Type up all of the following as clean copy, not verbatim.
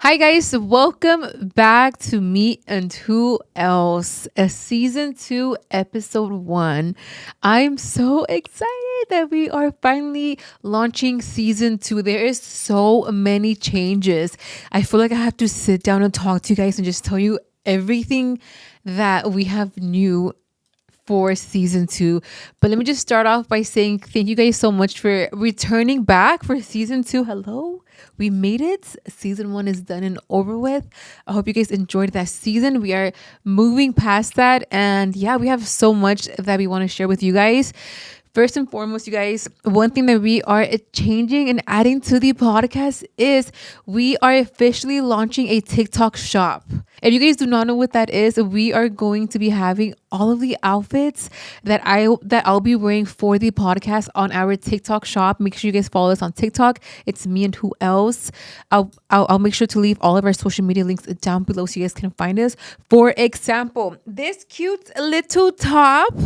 Hi guys, welcome back to Me and Who Else, a season 2, episode 1. I'm so excited that we are finally launching season 2. There is so many changes. I feel like I have to sit down and talk to you guys and just tell you everything that we have new for season 2. But let me just start off by saying thank you guys so much for returning back for season 2. Hello. We made it. Season 1 is done and over with. I hope you guys enjoyed that season. We are moving past that. And yeah, we have so much that we want to share with you guys. First and foremost, you guys, one thing that we are changing and adding to the podcast is we are officially launching a TikTok shop. If you guys do not know what that is, we are going to be having all of the outfits that I'll be wearing for the podcast on our TikTok shop. Make sure you guys follow us on TikTok. It's Me and Who Else. I'll make sure to leave all of our social media links down below so you guys can find us. For example, this cute little top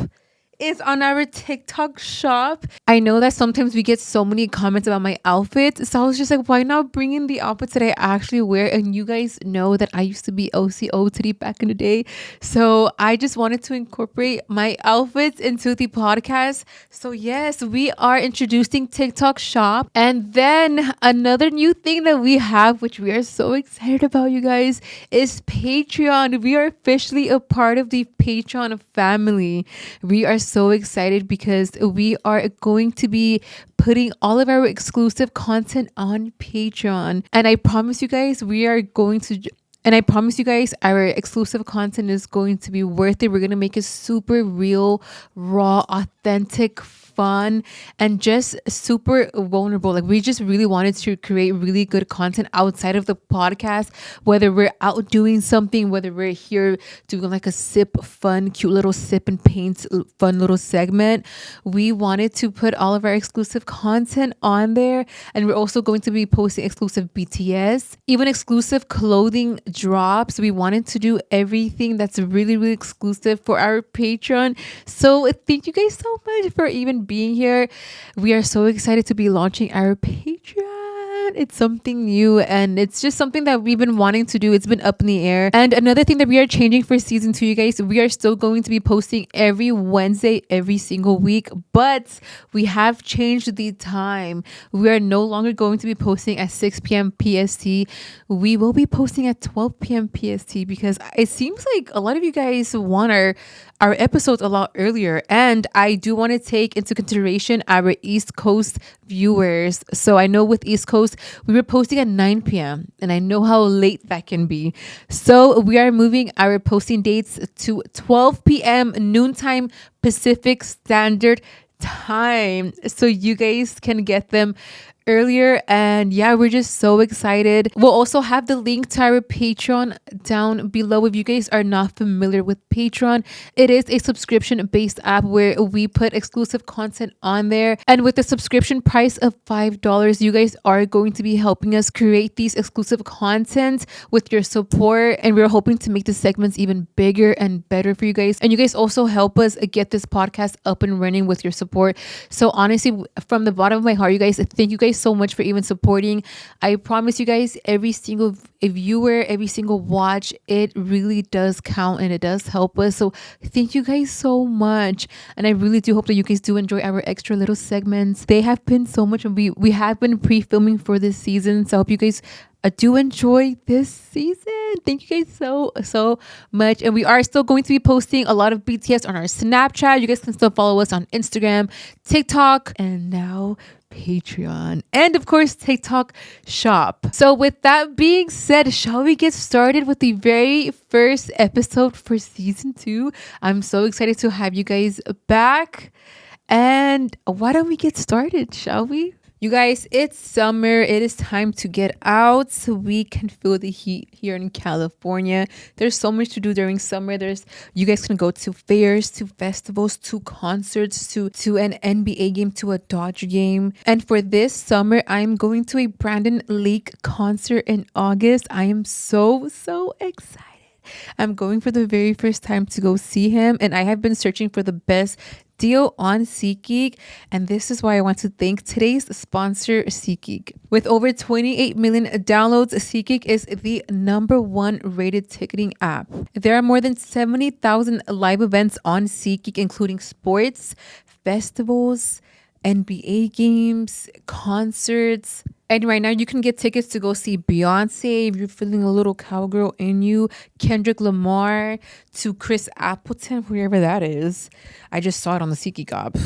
is on our TikTok shop. I know that sometimes we get so many comments about my outfit. So I was just like, why not bring in the outfits that I actually wear? And you guys know that I used to be OCO today back in the day. So I just wanted to incorporate my outfits into the podcast. So yes, we are introducing TikTok shop. And then another new thing that we have, which we are so excited about, you guys, is Patreon. We are officially a part of the Patreon family. We are so excited because we are going to be putting all of our exclusive content on Patreon. And I promise you guys, our exclusive content is going to be worth it. We're going to make it super real, raw, authentic, fun, and just super vulnerable. Like, we just really wanted to create really good content outside of the podcast, whether we're out doing something, whether we're here doing like a cute little sip and paint fun little segment. We wanted to put all of our exclusive content on there, and we're also going to be posting exclusive BTS, even exclusive clothing drops. We wanted to do everything that's really, really exclusive for our Patreon. So thank you guys so much for even being here. We are so excited to be launching our Patreon. It's something new and it's just something that we've been wanting to do. It's been up in the air. And another thing that we are changing for season 2, you guys, we are still going to be posting every Wednesday, every single week, but we have changed the time. We are no longer going to be posting at 6 p.m. PST. We will be posting at 12 p.m. PST because it seems like a lot of you guys want our episodes a lot earlier. And I do want to take into consideration our East Coast viewers. So I know with East Coast, we were posting at 9 p.m. and I know how late that can be. So we are moving our posting dates to 12 p.m. noontime Pacific Standard Time. So you guys can get them earlier. And yeah, we're just so excited. We'll also have the link to our Patreon down below. If you guys are not familiar with Patreon, it is a subscription based app where we put exclusive content on there. And with the subscription price of $5, you guys are going to be helping us create these exclusive content with your support. And we're hoping to make the segments even bigger and better for you guys. And you guys also help us get this podcast up and running with your support. So honestly, from the bottom of my heart, you guys, thank you guys so much for even supporting. I promise you guys, every single viewer, every single watch, it really does count and it does help us. So thank you guys so much. And I really do hope that you guys do enjoy our extra little segments. They have been so much, and we have been pre-filming for this season. So I hope you guys do enjoy this season. Thank you guys so much. And we are still going to be posting a lot of BTS on our Snapchat. You guys can still follow us on Instagram, TikTok, and now Patreon, and of course TikTok shop. So with that being said, shall we get started with the very first episode for season 2? I'm so excited to have you guys back. And why don't we get started, shall we? You guys, it's summer. It is time to get out so we can feel the heat here in California. There's so much to do during summer. You guys can go to fairs, to festivals, to concerts, to an NBA game, to a Dodger game. And for this summer, I'm going to a Brandon Lake concert in August. I am so excited. I'm going for the very first time to go see him, and I have been searching for the best deal on SeatGeek. And this is why I want to thank today's sponsor, SeatGeek. With over 28 million downloads, SeatGeek is the #1 rated ticketing app. There are more than 70,000 live events on SeatGeek, including sports, festivals, NBA games, concerts. And right now you can get tickets to go see Beyonce if you're feeling a little cowgirl in you, Kendrick Lamar, to Chris Appleton, whoever that is. I just saw it on the SeatGeek app.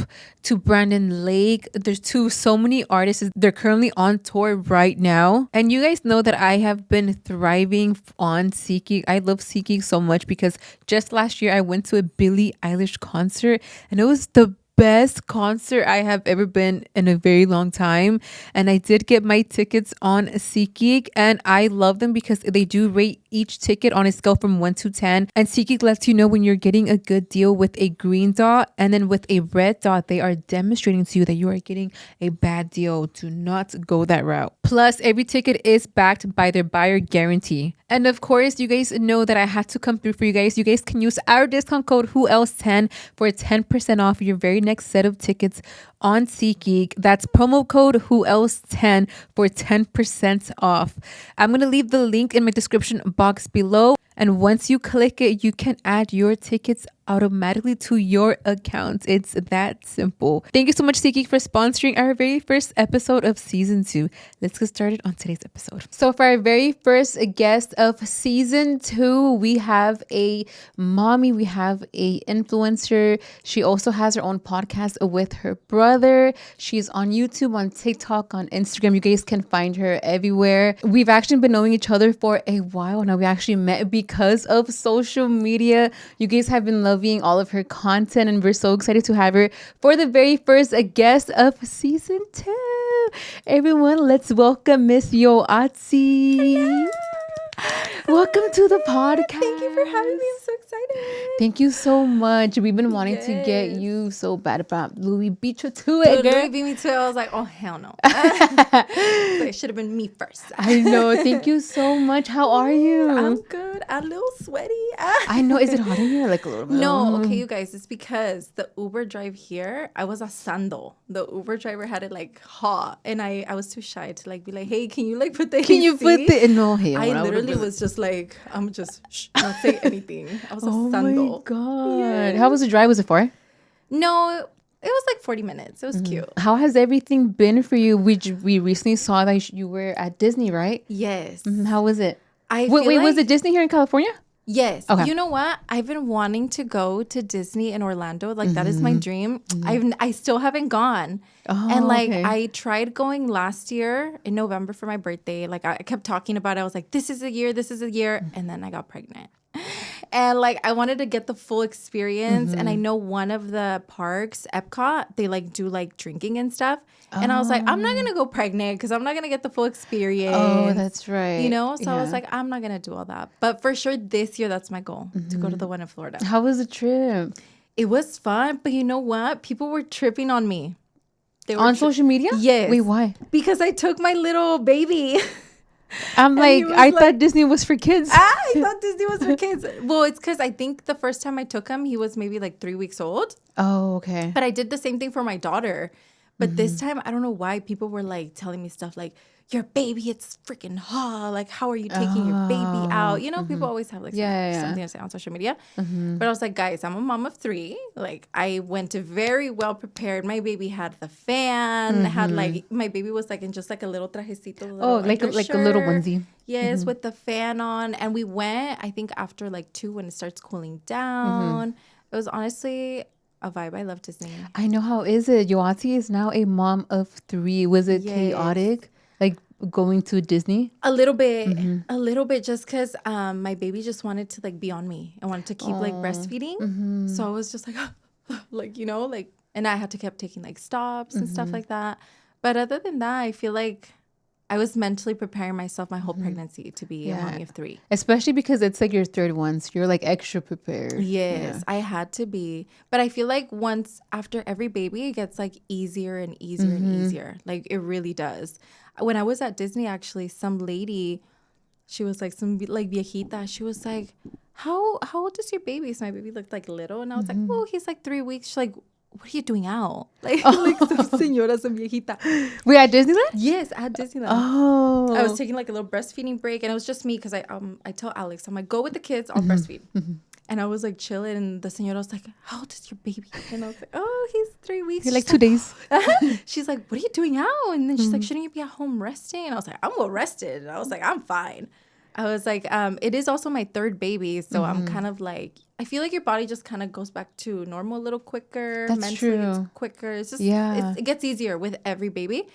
To Brandon Lake. There's so many artists. They're currently on tour right now. And you guys know that I have been thriving on SeatGeek. I love SeatGeek so much because just last year I went to a Billie Eilish concert and it was the best concert I have ever been in a very long time. And I did get my tickets on SeatGeek and I love them because they do rate each ticket on a scale from 1 to 10. And SeatGeek lets you know when you're getting a good deal with a green dot, and then with a red dot, they are demonstrating to you that you are getting a bad deal. Do not go that route. Plus, every ticket is backed by their buyer guarantee. And of course, you guys know that I had to come through for you guys. You guys can use our discount code WHO-ELSE10 for 10% off your very next set of tickets on SeatGeek. That's promo code WHO-ELSE10 for 10% off. I'm going to leave the link in my description box below. And once you click it, you can add your tickets automatically to your account. It's that simple. Thank you so much, SeatGeek, for sponsoring our very first episode of season 2. Let's get started on today's episode. So for our very first guest of season 2, we have a mommy, we have a influencer. She also has her own podcast with her brother. She's on YouTube, on TikTok, on Instagram. You guys can find her everywhere. We've actually been knowing each other for a while now. We actually met because of social media. You guys have been loving all of her content and we're so excited to have her for the very first guest of season 2. Everyone, let's welcome Miss Yoatzi. Welcome to the podcast. Thank you for having me. I'm so excited. Thank you so much. We've been wanting to get you so bad, about Louis beat you to it, girl. Louis beat me to it. I was like, oh, hell no. So it should have been me first. I know. Thank you so much. How are you? I'm good. I'm a little sweaty. I know. Is it hot in here? Like a little bit? No. Okay, you guys. It's because the Uber drive here, I was asando. The Uber driver had it like hot. And I was too shy to like be like, hey, can you like put the AC? Can you put the... No, hey. I literally was just like, I'm just not saying anything. I was asando. Oh my God. Yes. How was the drive? Was it far? No, it was like 40 minutes. It was cute. How has everything been for you? We recently saw that you were at Disney, right? Yes. How was it? Wait, was it Disney here in California? Yes. Okay. You know what? I've been wanting to go to Disney in Orlando. Like that is my dream. I still haven't gone. Oh, and like okay. I tried going last year in November for my birthday. Like I kept talking about it. I was like, this is a year. And then I got pregnant. And like I wanted to get the full experience. And I know one of the parks, Epcot, they like do like drinking and stuff. And I was like, I'm not gonna go pregnant because I'm not gonna get the full experience. Oh, that's right. You know? So I was like, I'm not gonna do all that. But for sure this year that's my goal, to go to the one in Florida. How was the trip? It was fun, but you know what? People were tripping on me. They were on social media? Yes. Wait, why? Because I took my little baby. I'm like, I thought Disney was for kids. I thought Disney was for kids. Well, it's because I think the first time I took him, he was maybe like 3 weeks old. Oh, okay. But I did the same thing for my daughter. But this time, I don't know why people were like telling me stuff like, your baby, it's freaking hot. Like, how are you taking your baby out? You know, people always have like something to say on social media. But I was like, guys, I'm a mom of 3. Like, I went to very well prepared. My baby had the fan, had like, my baby was like in just like a little trajecito. Like a little onesie. Yes, with the fan on. And we went, I think after like 2 when it starts cooling down. It was honestly a vibe. I love Disney. I know. How is it? Yoatzi is now a mom of 3. Was it chaotic? Like going to Disney? A little bit just because my baby just wanted to like be on me. I wanted to keep like breastfeeding. So I was just like, like, you know, like, and I had to keep taking like stops and stuff like that. But other than that, I feel like I was mentally preparing myself my whole pregnancy to be a mommy of 3. Especially because it's like your 3rd one. So you're like extra prepared. Yes, I had to be. But I feel like once after every baby, it gets like easier and easier and easier. Like it really does. When I was at Disney, actually, some lady, she was like some like viejita. She was like, how old is your baby? So my baby looked like little. And I was like, oh, he's like 3 weeks. She's like, what are you doing out? Like, like some señora, some viejita. Wait, at Disneyland? Yes, at Disneyland. Oh. I was taking like a little breastfeeding break, and it was just me because I tell Alex, I'm like, go with the kids, I'll breastfeed. And I was like chilling, and the señora was like, how old is your baby? And I was like, oh, he's 3 weeks. You're like 2 days. She's like, what are you doing out? And then she's like, shouldn't you be at home resting? And I was like, I'm well rested. And I was like, I'm fine. I was like, it is also my third baby. So I'm kind of like, I feel like your body just kind of goes back to normal a little quicker. That's mentally, true. it's quicker. It's just, it gets easier with every baby.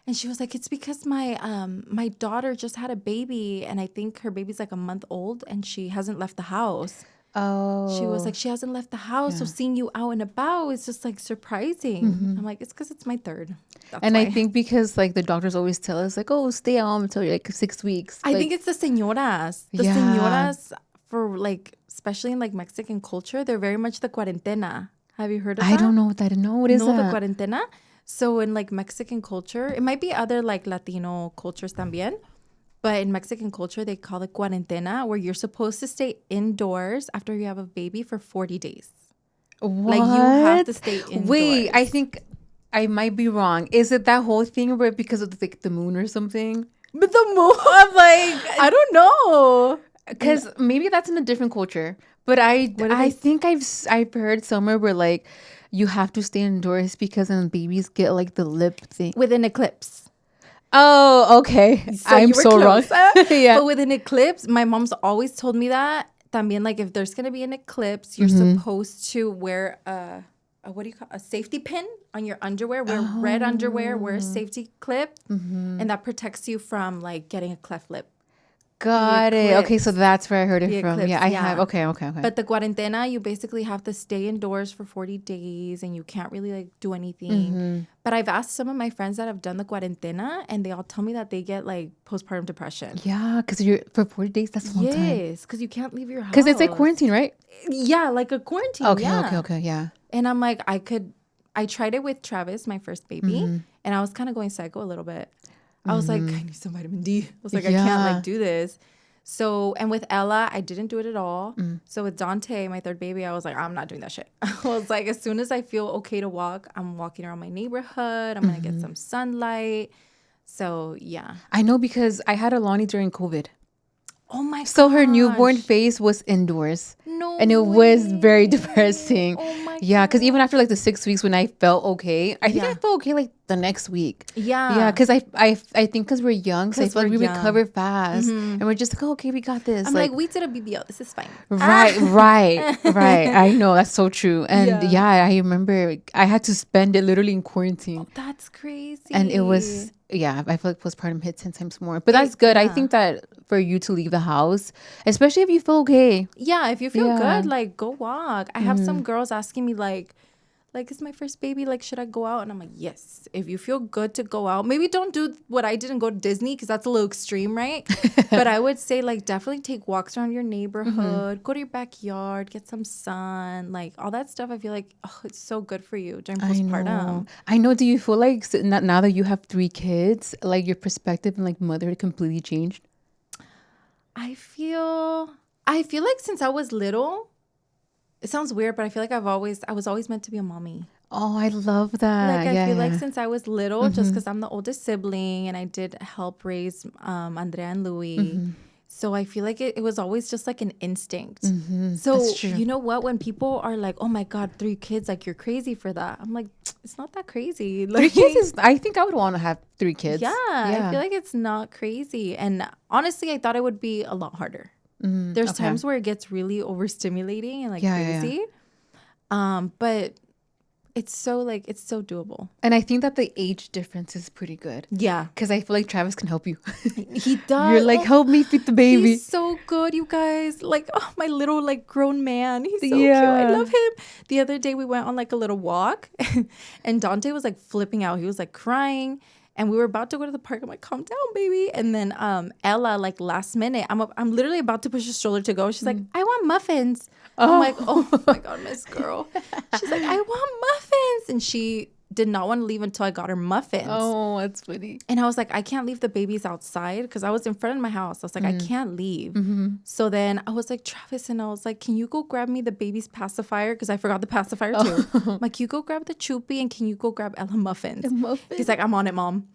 And she was like, it's because my daughter just had a baby. And I think her baby's like a month old and she hasn't left the house. Oh. She was like, she hasn't left the house. So seeing you out and about is just like surprising. I'm like, it's because it's my third. That's and why. I think because like the doctors always tell us like, oh, stay at home until you're like 6 weeks. I think it's the señoras. The señoras for like, especially in like Mexican culture, they're very much the cuarentena. Have you heard of that? I don't know what that is. No, what is that? No, the cuarentena. So in like Mexican culture, it might be other like Latino cultures también. But in Mexican culture, they call it cuarentena, where you're supposed to stay indoors after you have a baby for 40 days. What? Like, you have to stay indoors. Wait, I think I might be wrong. Is it that whole thing where because of like the moon or something? But the moon? I'm like, I don't know. Because maybe that's in a different culture. But I think I've heard somewhere where like you have to stay indoors because then babies get like the lip thing. With an eclipse. Oh, okay. So I'm so wrong. Yeah. But with an eclipse, my mom's always told me that. También, like, if there's going to be an eclipse, you're supposed to wear what do you call a safety pin on your underwear. Wear red underwear, wear a safety clip. And that protects you from, like, getting a cleft lip. Got it. Okay, so that's where I heard it from. Eclipse, Yeah, I have. Okay. But the cuarentena, you basically have to stay indoors for 40 days and you can't really like do anything. But I've asked some of my friends that have done the cuarentena and they all tell me that they get like postpartum depression. Yeah, because you're for 40 days, that's a long time. Yes, because you can't leave your house. Because it's like quarantine, right? Yeah, like a quarantine. Okay, yeah. And I'm like, I tried it with Travis, my first baby, and I was kind of going psycho a little bit. I was like, I need some vitamin D. I was like, I can't like do this. So, and with Ella, I didn't do it at all. So with Dante, my third baby, I was like, I'm not doing that shit. I was like, as soon as I feel okay to walk, I'm walking around my neighborhood. I'm going to get some sunlight. So, yeah. I know because I had Alani during COVID. Oh my god. So her newborn phase was indoors. No. And it was very depressing. Oh my god. Yeah, because even after like the 6 weeks when I felt okay, I think I felt okay like the next week. Yeah. Yeah, because I think because we're young, so I feel like we young. recover fast. And we're just like, oh, okay, we got this. I'm like, we did a BBL. This is fine. Right. I know. That's so true. And yeah, I remember I had to spend it literally in quarantine. Oh, that's crazy. And it was, yeah, I feel like postpartum hit 10 times more. But that's good. I think that for you to leave the house, especially if you feel okay. Yeah, if you feel good, like, go walk. I have some girls asking me, like, it's my first baby. Like, should I go out? And I'm like, yes. If you feel good to go out. Maybe don't do what I did and go to Disney because that's a little extreme, right? But I would say, like, definitely take walks around your neighborhood. Go to your backyard. Get some sun. Like, all that stuff. I feel like, it's so good for you during postpartum. I know. Do you feel like now that you have 3 kids, like your perspective and like motherhood completely changed? I feel like since I was little, it sounds weird, but I feel like I was always meant to be a mommy. Oh, I love that. Like, I feel like since I was little, just because I'm the oldest sibling and I did help raise Andrea and Louis. So I feel like it was always just like an instinct. So you know what? When people are like, oh my God, 3 kids, like you're crazy for that. I'm like, it's not that crazy. Like, 3 kids is, I think I would want to have 3 kids. Yeah, I feel like it's not crazy. And honestly, I thought it would be a lot harder. There's times where it gets really overstimulating and like crazy. But it's so doable. And I think that the age difference is pretty good. Yeah. Because I feel like Travis can help you. He does. You're like, help me feed the baby. He's so good, you guys. Like, oh, my little like grown man. He's so cute. I love him. The other day we went on like a little walk and Dante was like flipping out. He was like crying. And we were about to go to the park. I'm like, calm down, baby. And then Ella, like last minute, I'm literally about to push a stroller to go. She's like, I want muffins. I'm like, oh my God, Miss Girl. She's like, I want muffins. And she did not want to leave until I got her muffins. Oh, that's funny. And I was like, I can't leave the babies outside because I was in front of my house. I was like, I can't leave. So then I was like, Travis, and I was like, can you go grab me the baby's pacifier? Because I forgot the pacifier too. I'm like, you go grab the Choopy and can you go grab Ella muffins? He's like, I'm on it, Mom.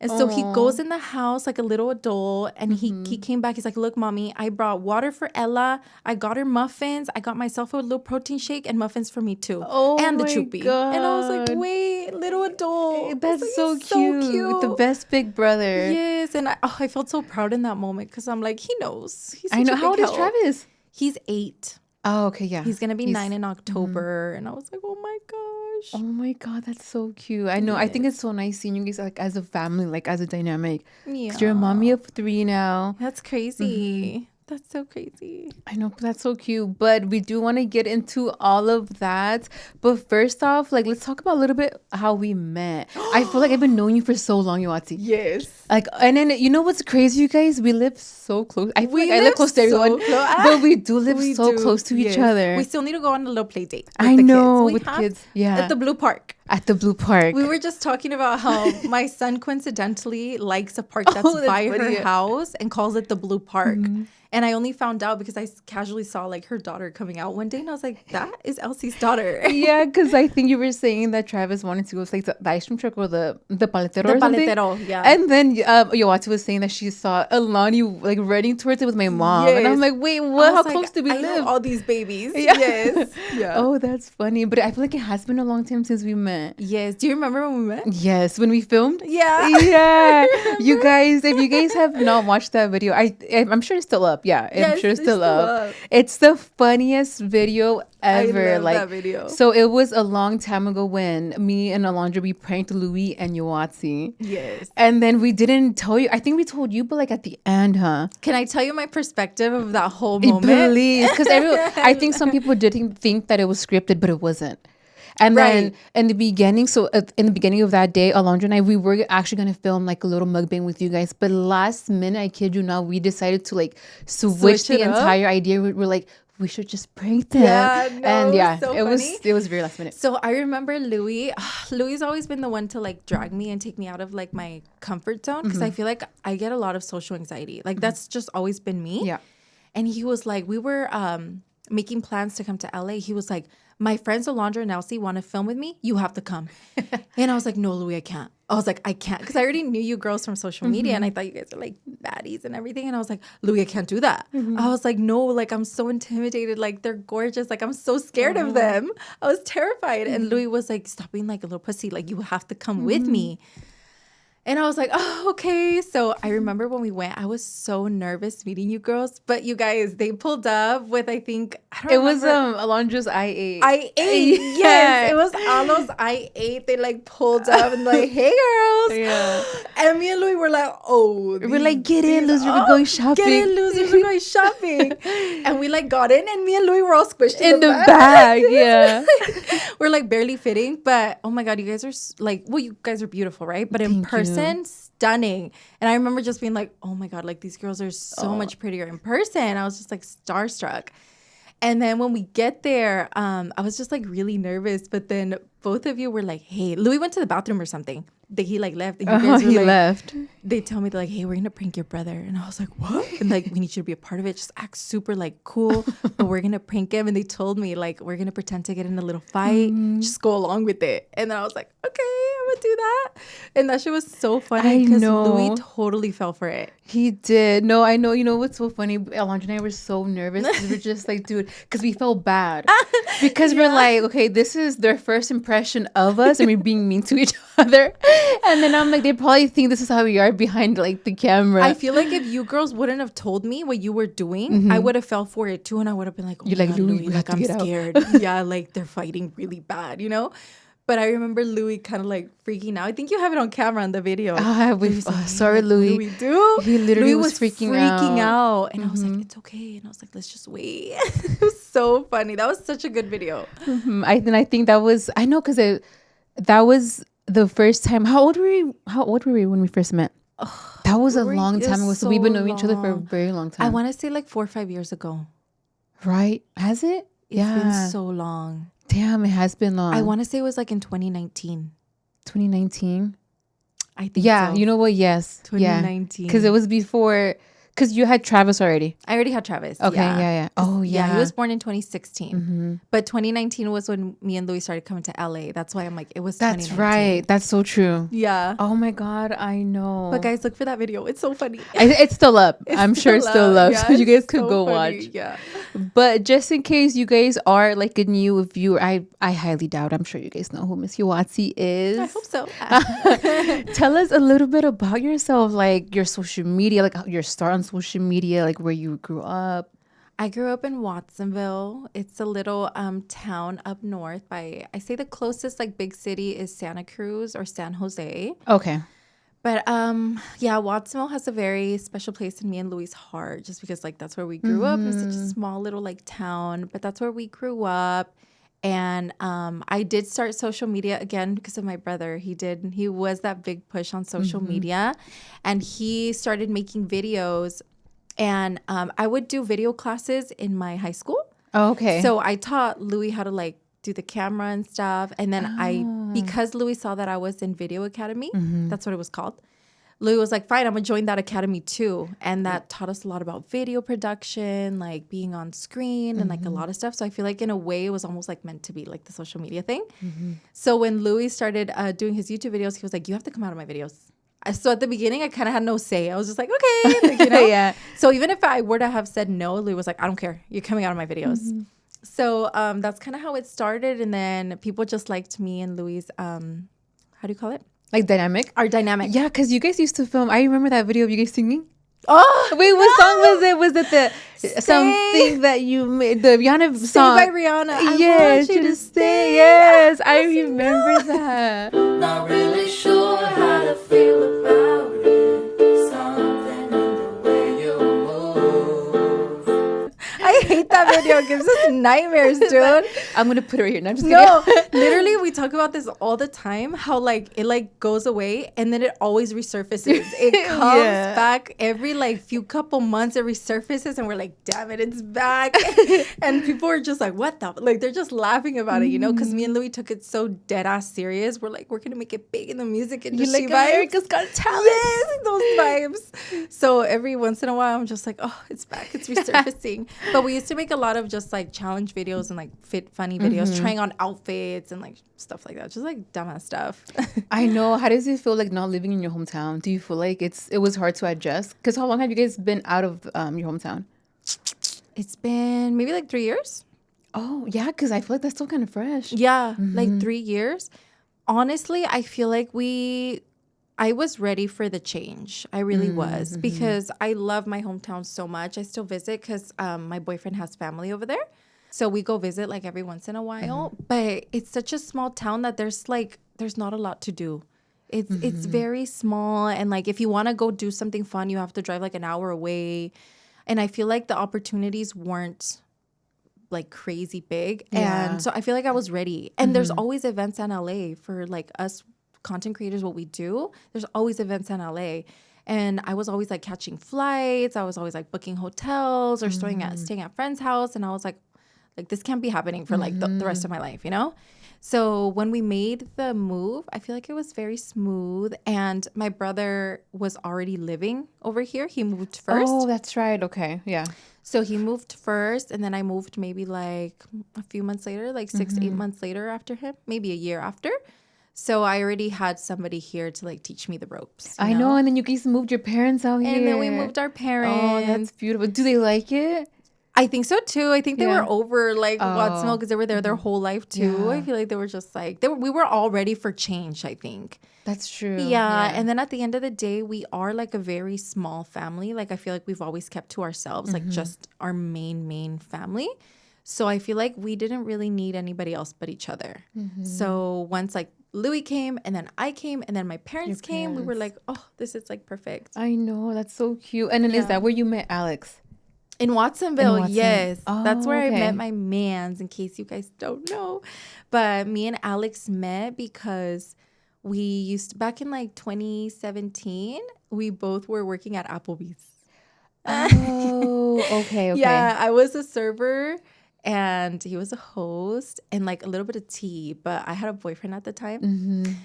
And so he goes in the house like a little adult, and he came back. He's like, look, Mommy, I brought water for Ella. I got her muffins. I got myself a little protein shake and muffins for me too. And the Choopy. God. And I was like, wait, little adult. That's like, so cute. The best big brother. Yes. And I felt so proud in that moment because I'm like, he knows. He's such I know. a big How old is help. Travis? He's 8. Oh, okay, yeah. He's going to be 9 in October. And I was like, oh my gosh. Oh my God, that's so cute. I know. Yes. I think it's so nice seeing you guys like as a family, like as a dynamic. Yeah. 'Cause you're a mommy of 3 now. That's crazy. That's so crazy. I know, that's so cute. But we do want to get into all of that. But first off, like, let's talk about a little bit how we met. I feel like I've been knowing you for so long, Yoatzi. Yes. Like, and then you know what's crazy, you guys? We live so close. I feel like I live close to everyone, but we do live close to each other. We still need to go on a little play date. I know, with kids. Yeah. At the Blue Park. At the Blue Park. We were just talking about how my son coincidentally likes a park that's by her house and calls it the Blue Park. And I only found out because I casually saw like her daughter coming out one day, and I was like, that is Elsie's daughter. Yeah, because I think you were saying that Travis wanted to go to like the ice cream truck or the paletero or something. The paletero, yeah. And then Yoatzi was saying that she saw Alani like running towards it with my mom. Yes. And I'm like, wait, what? How close do we live? Know all these babies. Yeah. Yes. Yeah. Oh, that's funny. But I feel like it has been a long time since we met. Yes. Do you remember when we met? Yes. When we filmed? Yeah. Yeah. You guys, if you guys have not watched that video, I'm sure it's still up. Yeah, I'm sure it's still up. It's the funniest video ever. I love that video. So it was a long time ago when me and Alondra, we pranked Louis and Yoatzi. Yes. And then we didn't tell you. I think we told you, but like at the end, huh? Can I tell you my perspective of that whole moment? Please. Because I think some people didn't think that it was scripted, but it wasn't. And then in the beginning, of that day, Alondra and I, we were actually going to film like a little mukbang with you guys. But last minute, I kid you not, we decided to like switch the entire idea. We're like, we should just prank them. Yeah, no, and yeah, so it was very last minute. So I remember Louis's always been the one to like drag me and take me out of like my comfort zone because I feel like I get a lot of social anxiety. Like that's just always been me. Yeah. And he was like, we were making plans to come to LA. He was like, my friends Alondra and Elsie want to film with me. You have to come. And I was like, no, Louis, I can't. I was like, I can't. Because I already knew you girls from social media. And I thought you guys are like baddies and everything. And I was like, Louis, I can't do that. I was like, no, like I'm so intimidated. Like they're gorgeous. Like I'm so scared of them. I was terrified. And Louis was like, stop being like a little pussy. Like you have to come with me. And I was like, oh, okay. So I remember when we went, I was so nervous meeting you girls. But you guys, they pulled up with, I think, it was Alondra's I8. I8, yes. It was Alo's I8. They like pulled up and like, hey, girls. Yeah. And me and Louis were like, oh. We're like, get in, loser. We're going shopping. Get in, loser. We're going shopping. And we like got in and me and Louis were all squished in the bag. Yeah. We're like barely fitting. But oh my God, you guys are like, well, you guys are beautiful, right? But in person, stunning. And I remember just being like, oh my God, like these girls are so much prettier in person. I was just like starstruck. And then when we get there, I was just like really nervous. But then both of you were like, hey, Louis went to the bathroom or something. He like left. And you guys were, he like, left. They tell me, they're like, hey, we're going to prank your brother. And I was like, what? And like, we need you to be a part of it. Just act super like cool. But we're going to prank him. And they told me like, we're going to pretend to get in a little fight. Just go along with it. And then I was like, okay, I'm going to do that. And that shit was so funny because Louis totally fell for it. He did. No, I know. You know what's so funny? Alondra and I were so nervous. We were just like, dude, because we felt bad. Because we're like, okay, this is their first impression of us and we're being mean to each other. And then I'm like, they probably think this is how we are behind like the camera. I feel like if you girls wouldn't have told me what you were doing, I would have fell for it too. And I would have been like, oh, you're like, Louis, like I'm scared. Yeah, like they're fighting really bad, you know? But I remember Louis kind of like freaking out. I think you have it on camera on the video. Sorry, Louis. What do we do? He literally was freaking out. And I was like, it's okay. And I was like, let's just wait. It was so funny. That was such a good video. I think that was, I know, because that was the first time. How old were we when we first met? That was a long time ago. So we've been knowing each other for a very long time. I want to say like 4 or 5 years ago. Right? Has it? It's been so long. Damn, it has been long. I want to say it was like in 2019. 2019. I think Yeah, so. you know what? Yes. 2019. Because it was before, because you had Travis already. I already had Travis. Okay, yeah. Oh, yeah. Yeah, he was born in 2016. But 2019 was when me and Louis started coming to LA. That's why I'm like, it was 2019. That's right. That's so true. Yeah. Oh my God, I know. But guys, look for that video. It's so funny. It's still up. I'm sure it's still up. Yeah, so you guys could so go funny. watch. Yeah. But just in case you guys are like a new viewer, I highly doubt. I'm sure you guys know who Miss Yoatzi is. I hope so. Tell us a little bit about yourself, like your social media, like your start on social media, like where you grew up. I grew up in Watsonville. It's a little town up north by, I say the closest like big city is Santa Cruz or San Jose. Okay. But yeah, Watsonville has a very special place in me and Louis' heart, just because like that's where we grew up. It was such a small little like town, but that's where we grew up. And I did start social media again because of my brother. He was that big push on social media, and he started making videos. And I would do video classes in my high school. Oh, okay. So I taught Louis how to like do the camera and stuff. And then because Louis saw that I was in Video Academy, that's what it was called. Louis was like, fine, I'm gonna join that academy too. And that taught us a lot about video production, like being on screen and like a lot of stuff. So I feel like in a way it was almost like meant to be like the social media thing. So when Louis started doing his YouTube videos, he was like, you have to come out of my videos. So at the beginning, I kind of had no say. I was just like, okay, like, you know? Yeah. So even if I were to have said no, Louis was like, I don't care. You're coming out of my videos. So that's kind of how it started. And then people just liked me and Louis, how do you call it? Like dynamic? Our dynamic. Yeah, because you guys used to film. I remember that video of you guys singing. Oh, wait, what song was it? Was it the something that you made? The Rihanna song. Stay by Rihanna. Yes, you to stay. Yes, I remember that. Not really sure how to feel about it. Something in the way you move. I hate that video. It gives us nightmares, dude. I'm gonna put it right here. No, I'm just No, kidding. literally, we talk about this all the time. How like it like goes away and then it always resurfaces. It comes back every like few couple months. It resurfaces and we're like, damn it, it's back. And people are just like, what the? Like they're just laughing about it, you know? Because me and Louis took it so dead ass serious. We're like, we're gonna make it big in the music industry. You like America's Got Talent. Yes, those vibes. So every once in a while, I'm just like, oh, it's back. It's resurfacing. But we used to make a lot of just like challenge videos and like funny videos, trying on outfits and like stuff like that. Just like dumbass stuff. I know. How does it feel like not living in your hometown? Do you feel like it was hard to adjust? Because how long have you guys been out of your hometown? It's been maybe like 3 years. Oh, yeah, because I feel like that's still kind of fresh. Yeah, like 3 years. Honestly, I feel like I was ready for the change. I really was, because I love my hometown so much. I still visit because my boyfriend has family over there. So we go visit like every once in a while. But it's such a small town that there's not a lot to do. It's very small. And like if you want to go do something fun, you have to drive like an hour away. And I feel like the opportunities weren't like crazy big. Yeah. And so I feel like I was ready. And there's always events in LA for like us content creators, what we do. There's always events in LA. And I was always like catching flights. I was always like booking hotels or staying at friends' house. And I was like this can't be happening for like the rest of my life, you know? So when we made the move, I feel like it was very smooth. And my brother was already living over here. He moved first. Oh, that's right. Okay. Yeah. So he moved first, and then I moved maybe like a few months later, like 6 to 8 months later after him, maybe a year after. So I already had somebody here to like teach me the ropes. I know. And then you guys moved your parents out here. And then we moved our parents. Oh, that's beautiful. Do they like it? I think so too. I think they were over like Watsonville because they were there their whole life too. Yeah. I feel like they were just like we were all ready for change, I think. That's true. Yeah. And then at the end of the day, we are like a very small family. Like I feel like we've always kept to ourselves, like just our main family. So I feel like we didn't really need anybody else but each other. So once like Louis came and then I came and then my parents came, we were like, oh, this is like perfect. I know. That's so cute. And then is that where you met Alex? In Watsonville, yes. Oh, that's where okay. I met my mans, in case you guys don't know. But me and Alex met because we used back in like 2017, we both were working at Applebee's. Oh, okay. Yeah, I was a server and he was a host and like a little bit of tea, but I had a boyfriend at the time.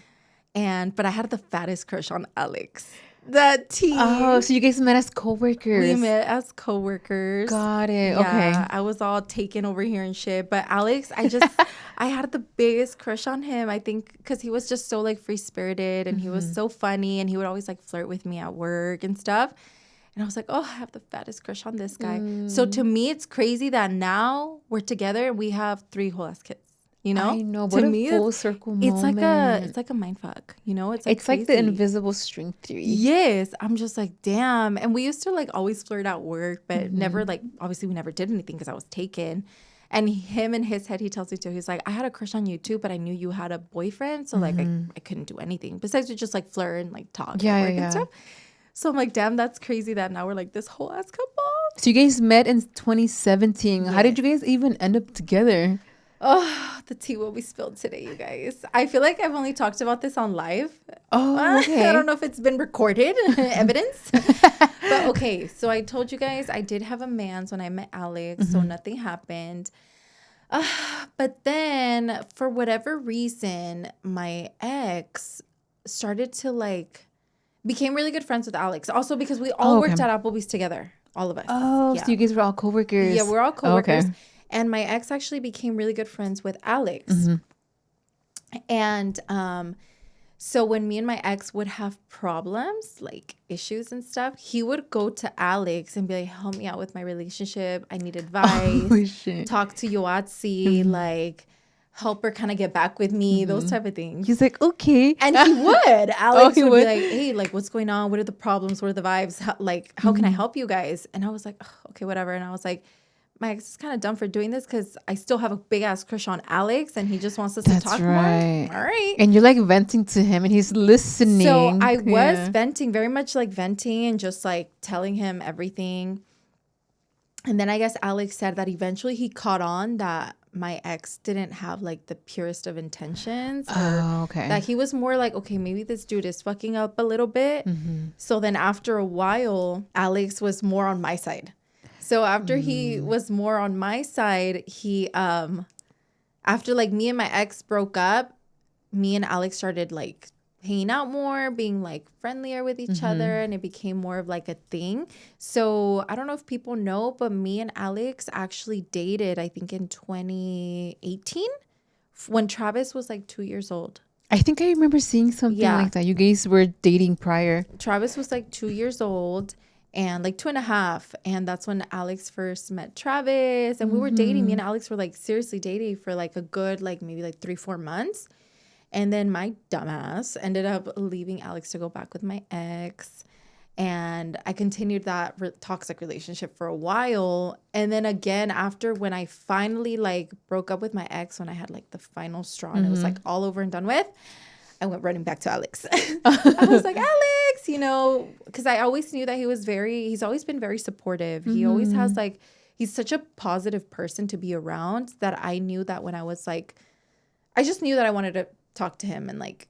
but I had the fattest crush on Alex. The tea. Oh, so you guys met as We coworkers. met as coworkers. Got it. Yeah, Okay. I was all taken over here and shit. But Alex, I had the biggest crush on him. I think because he was just so like free spirited and he was so funny and he would always like flirt with me at work and stuff. And I was like, oh, I have the fattest crush on this guy. So to me, it's crazy that now we're together and we have 3 whole ass kids. You know? I know. To What a me, full circle it's moment. it's like a mind fuck. You know? It's It's like the crazy. invisible string theory. Yes, I'm just like, damn. And we used to like always flirt at work, but never like, obviously we never did anything because I was taken. And him in his head, he tells me too, he's like, I had a crush on you too, but I knew you had a boyfriend. So like, I couldn't do anything besides we just like flirt and like talk at work and stuff. So I'm like, damn, that's crazy that now we're like this whole ass couple. So you guys met in 2017. How did you guys even end up together? Oh, the tea will be spilled today, you guys. I feel like I've only talked about this on live. Oh, okay. I don't know if it's been recorded, evidence. But okay, so I told you guys I did have a man's when I met Alex, so nothing happened. But then, for whatever reason, my ex started to like, became really good friends with Alex. Also because we all worked at Applebee's together, all of us. Oh, Yeah. so you guys were all coworkers. Yeah, we're all coworkers. Okay. And my ex actually became really good friends with Alex. And so when me and my ex would have problems, like issues and stuff, he would go to Alex and be like, help me out with my relationship. I need advice. Oh, shit. Talk to Yoatzi, like help her kind of get back with me, those type of things. He's like, okay. And he would. Alex he would would? be like, hey, like, what's going on? What are the problems? What are the vibes? How can I help you guys? And I was like, oh, okay, whatever. And I was like, my ex is kind of dumb for doing this because I still have a big ass crush on Alex and he just wants us to talk more. All right. And you're like venting to him and he's listening. So I was venting, very much like venting and just like telling him everything. And then I guess Alex said that eventually he caught on that my ex didn't have like the purest of intentions. Or that he was more like, okay, maybe this dude is fucking up a little bit. So then after a while, Alex was more on my side. So after he was more on my side, he after like me and my ex broke up, me and Alex started like hanging out more, being like friendlier with each other, and it became more of like a thing. So I don't know if people know, but me and Alex actually dated, I think in 2018 when Travis was like 2 years old. I think I remember seeing something like that. You guys were dating prior. Travis was like 2 years old and like 2.5. And that's when Alex first met Travis. And we were dating. Me and Alex were like seriously dating for like a good, like maybe like 3-4 months. And then my dumbass ended up leaving Alex to go back with my ex. And I continued that toxic relationship for a while. And then again, after when I finally like broke up with my ex, when I had like the final straw and it was like all over and done with, I went running back to Alex. I was like, Alex, you know, because I always knew that he's always been very supportive. He always has like, he's such a positive person to be around that I knew that when I was like, I just knew that I wanted to talk to him and like,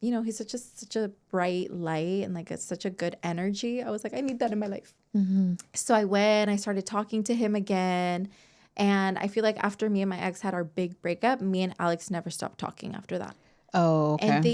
you know, he's such a bright light and like such a good energy. I was like, I need that in my life. So I went, I started talking to him again. And I feel like after me and my ex had our big breakup, me and Alex never stopped talking after that. Oh, okay. And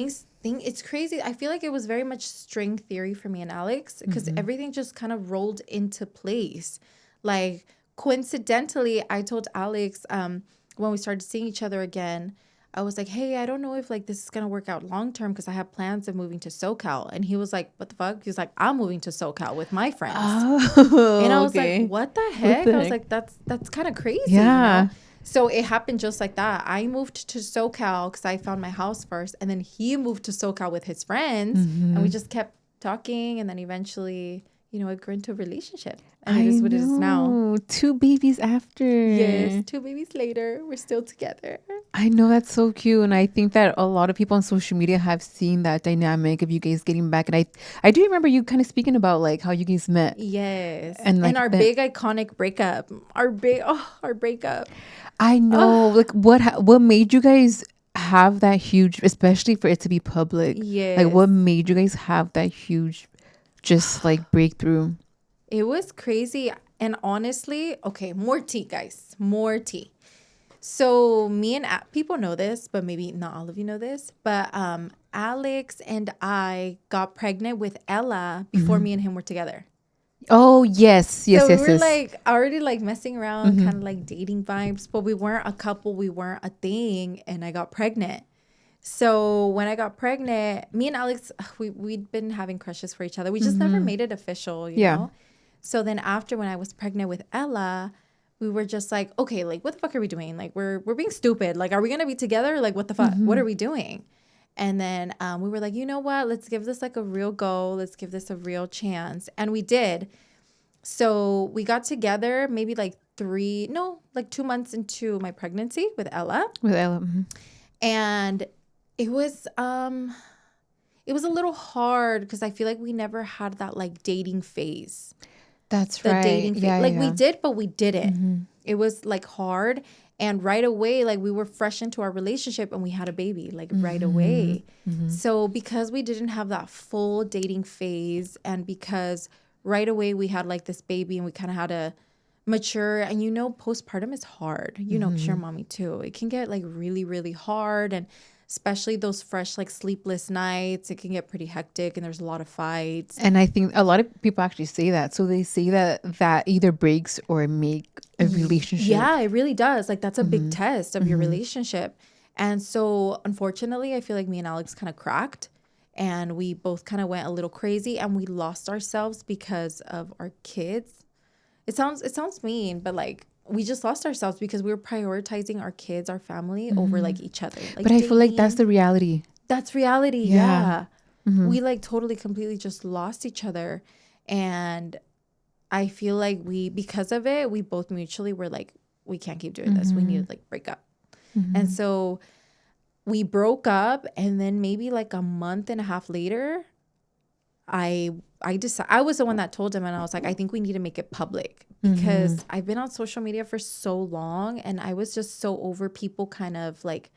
it's crazy. I feel like it was very much string theory for me and Alex because everything just kind of rolled into place. Like coincidentally, I told Alex when we started seeing each other again, I was like, hey, I don't know if like this is going to work out long term because I have plans of moving to SoCal. And he was like, what the fuck? He was like, I'm moving to SoCal with my friends. Oh, and I was like, what the heck? I was like, that's kind of crazy. Yeah. You know? So it happened just like that. I moved to SoCal because I found my house first. And then he moved to SoCal with his friends. And we just kept talking. And then eventually, you know, it grew into a relationship. And it is what it is now. 2 babies after. Yes, 2 babies later, we're still together. I know, that's so cute. And I think that a lot of people on social media have seen that dynamic of you guys getting back. And I do remember you kind of speaking about like how you guys met. Yes. And, like, our big iconic breakup. Our breakup. I know. Like what made you guys have that huge, especially for it to be public? Yes. Like what made you guys have that huge just like breakthrough? It was crazy. And honestly, okay, more tea, guys. More tea. So me and people know this, but maybe not all of you know this. But Alex and I got pregnant with Ella before me and him were together. Oh, yes. Yes, So we yes, were yes. like already like messing around, kind of like dating vibes, but we weren't a couple, we weren't a thing, and I got pregnant. So when I got pregnant, me and Alex, we'd been having crushes for each other. We just never made it official, you know? So then after when I was pregnant with Ella, we were just like, okay, like what the fuck are we doing? Like we're being stupid. Like, are we gonna be together? Like what the fuck? What are we doing? And then we were like, you know what? Let's give this like a real go. Let's give this a real chance. And we did. So we got together maybe like 2 months into my pregnancy with Ella. With Ella. And it was a little hard because I feel like we never had that like dating phase. That's The right. dating phase. Yeah, Like yeah. we did, but we didn't. It was like hard. And right away, like we were fresh into our relationship and we had a baby like right away. So because we didn't have that full dating phase and because right away we had like this baby and we kind of had to mature, and you know postpartum is hard, you know, 'cause you're a mommy too. It can get like really, really hard, and especially those fresh like sleepless nights, it can get pretty hectic and there's a lot of fights. And I think a lot of people actually say that. So they say that either breaks or make a relationship. Yeah, it really does. Like that's a big test of your relationship. And so unfortunately, I feel like me and Alex kind of cracked and we both kind of went a little crazy and we lost ourselves because of our kids. It sounds mean, but like we just lost ourselves because we were prioritizing our kids, our family over like each other. Like But I feel like that's dating. the reality. That's reality. Yeah. Yeah. We like totally completely just lost each other. And I feel like because of it, we both mutually were like, we can't keep doing this. We need to like break up. And so we broke up, and then maybe like a month and a half later, I was the one that told him, and I was like, I think we need to make it public because I've been on social media for so long and I was just so over people kind of like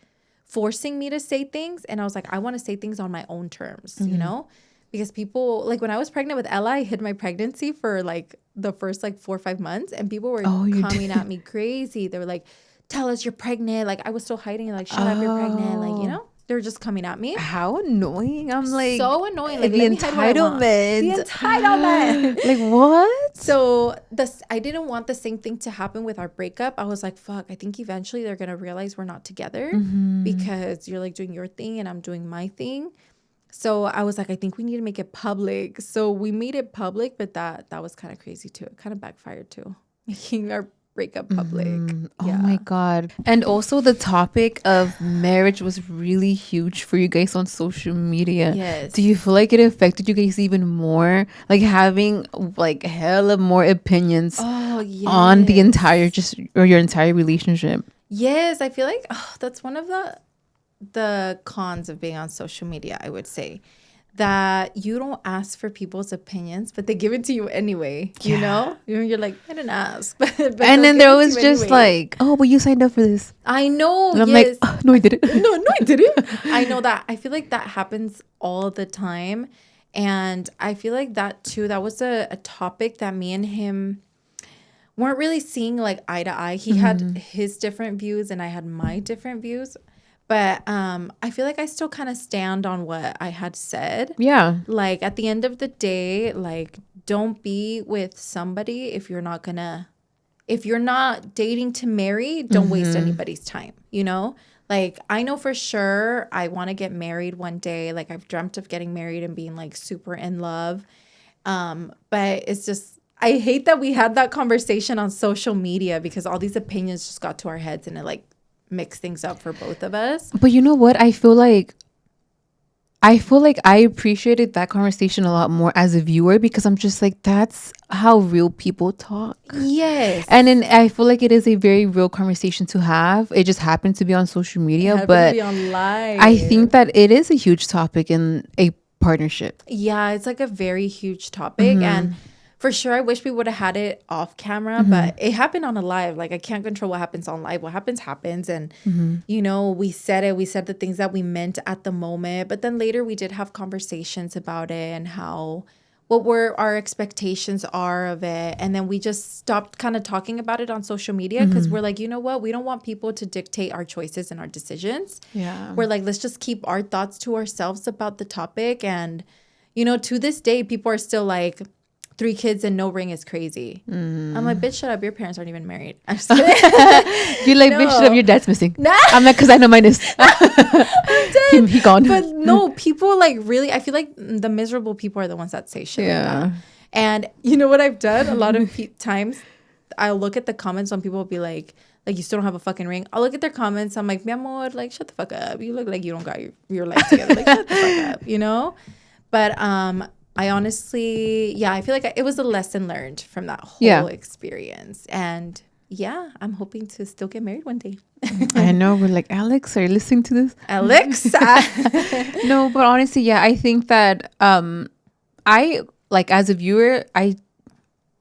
forcing me to say things. And I was like, I want to say things on my own terms, you know? Because people, like when I was pregnant with Ella, I hid my pregnancy for like the first like 4 or 5 months, and people were coming at me crazy. They were like, tell us you're pregnant. Like I was still hiding it, like, shut up, you're pregnant. Like, you know, they were just coming at me. How annoying. I'm like, So annoying. Like the let me hide what I want. entitlement. The entitlement. Like what? So I didn't want the same thing to happen with our breakup. I was like, fuck, I think eventually they're gonna realize we're not together because you're like doing your thing and I'm doing my thing. So I was like, I think we need to make it public. So we made it public, but that was kind of crazy too. It kind of backfired too, making our breakup public. Oh my God. And also the topic of marriage was really huge for you guys on social media. Yes. Do you feel like it affected you guys even more? Like having like hella more opinions on the entire your entire relationship? Yes, I feel like that's one of the cons of being on social media, I would say. That you don't ask for people's opinions, but they give it to you anyway. You know, you're like, I didn't ask, but and then there was just like, oh, but you signed up for this. I know. And I'm yes. like, no, I didn't. no, I didn't. I know that. I feel like that happens all the time, and I feel like that too. That was a topic that me and him weren't really seeing like eye to eye. He had his different views, and I had my different views. But I feel like I still kind of stand on what I had said. Yeah. Like at the end of the day, like don't be with somebody if you're not dating to marry, don't waste anybody's time, you know? Like I know for sure I want to get married one day. Like I've dreamt of getting married and being like super in love. But it's just, I hate that we had that conversation on social media because all these opinions just got to our heads and it like mix things up for both of us. But you know what? I feel like I appreciated that conversation a lot more as a viewer because I'm just like, that's how real people talk. Yes. And then I feel like it is a very real conversation to have. It just happened to be on social media, but be on live. I think that it is a huge topic in a partnership. Yeah, it's like a very huge topic. And for sure, I wish we would have had it off camera, but it happened on a live. Like I can't control what happens on live. What happens. And, you know, we said the things that we meant at the moment. But then later we did have conversations about it and how our expectations are of it, and then we just stopped kind of talking about it on social media because we're like, you know what, we don't want people to dictate our choices and our decisions. We're like, let's just keep our thoughts to ourselves about the topic. And to this day, people are still like, 3 kids and no ring is crazy. I'm like, bitch, shut up, your parents aren't even married. I'm just kidding. You're like, bitch, shut up, your dad's missing. I'm like, because I know mine is. he gone. But no, people like really, I feel like the miserable people are the ones that say shit like that. And you know what I've done? A lot of times I'll look at the comments when people will be like, you still don't have a fucking ring. I'll look at their comments. I'm like, mi amor, like, shut the fuck up. You look like you don't got your life together. Like, shut the fuck up, But I honestly, I feel like it was a lesson learned from that whole experience. And I'm hoping to still get married one day. I know. We're like, Alex, are you listening to this? Alex? No, but honestly, I think that I, like, as a viewer, I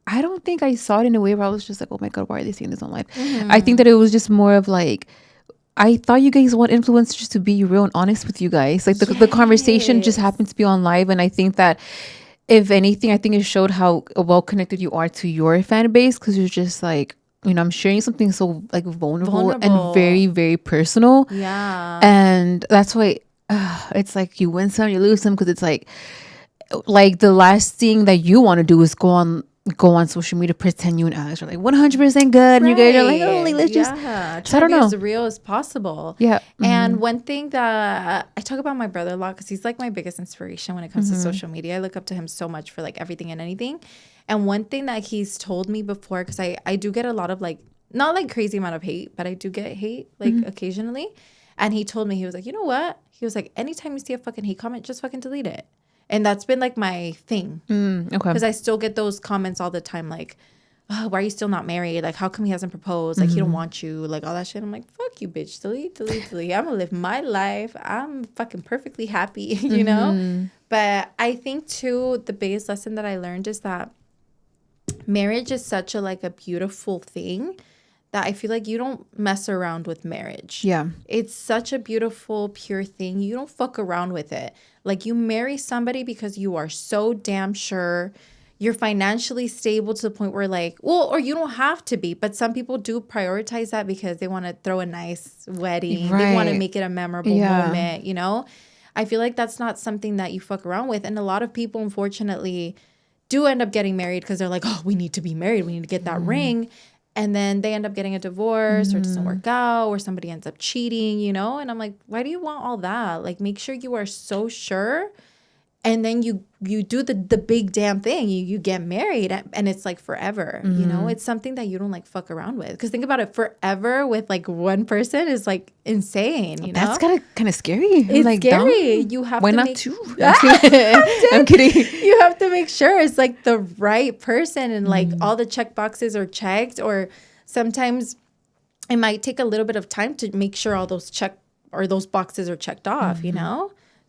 don't think I saw it in a way where I was just like, oh my God, why are they seeing this on live? I think that it was just more of like, I thought you guys want influencers to be real and honest with you guys. Like the conversation just happened to be on live. And I think that if anything, I think it showed how well connected you are to your fan base. Cause you're just like, I'm sharing something so like vulnerable and very, very personal. Yeah. And that's why it's like you win some, you lose some. Cause it's like the last thing that you want to do is go on social media, pretend you and Alex are like 100% good, and you guys are like, oh, like, let's just try I don't to be know, as real as possible. And one thing that I talk about my brother a lot, because he's like my biggest inspiration when it comes to social media. I look up to him so much for like everything and anything. And one thing that he's told me before, because I do get a lot of like, not like crazy amount of hate, but I do get hate like occasionally. And he told me, he was like, you know what? He was like, anytime you see a fucking hate comment, just fucking delete it. And that's been like my thing. Okay. Because I still get those comments all the time, like, oh, why are you still not married? Like, how come he hasn't proposed? Like, he don't want you, like all that shit. I'm like, fuck you, bitch. Delete. I'm gonna live my life. I'm fucking perfectly happy, But I think too, the biggest lesson that I learned is that marriage is such a beautiful thing that I feel like you don't mess around with marriage. Yeah. It's such a beautiful, pure thing. You don't fuck around with it. Like, you marry somebody because you are so damn sure you're financially stable to the point where like, well, or you don't have to be, but some people do prioritize that because they want to throw a nice wedding. Right. They want to make it a memorable moment, I feel like that's not something that you fuck around with. And a lot of people, unfortunately, do end up getting married because they're like, oh, we need to be married. We need to get that ring. And then they end up getting a divorce or it doesn't work out or somebody ends up cheating, And I'm like, why do you want all that? Like, make sure you are so sure. And then you do the big damn thing. You get married and it's like forever, It's something that you don't like fuck around with. Because think about it, forever with like one person is like insane, That's kind of scary. It's like, scary. You have why to not two? I'm kidding. You have to make sure it's like the right person and like all the check boxes are checked, or sometimes it might take a little bit of time to make sure all those those boxes are checked off,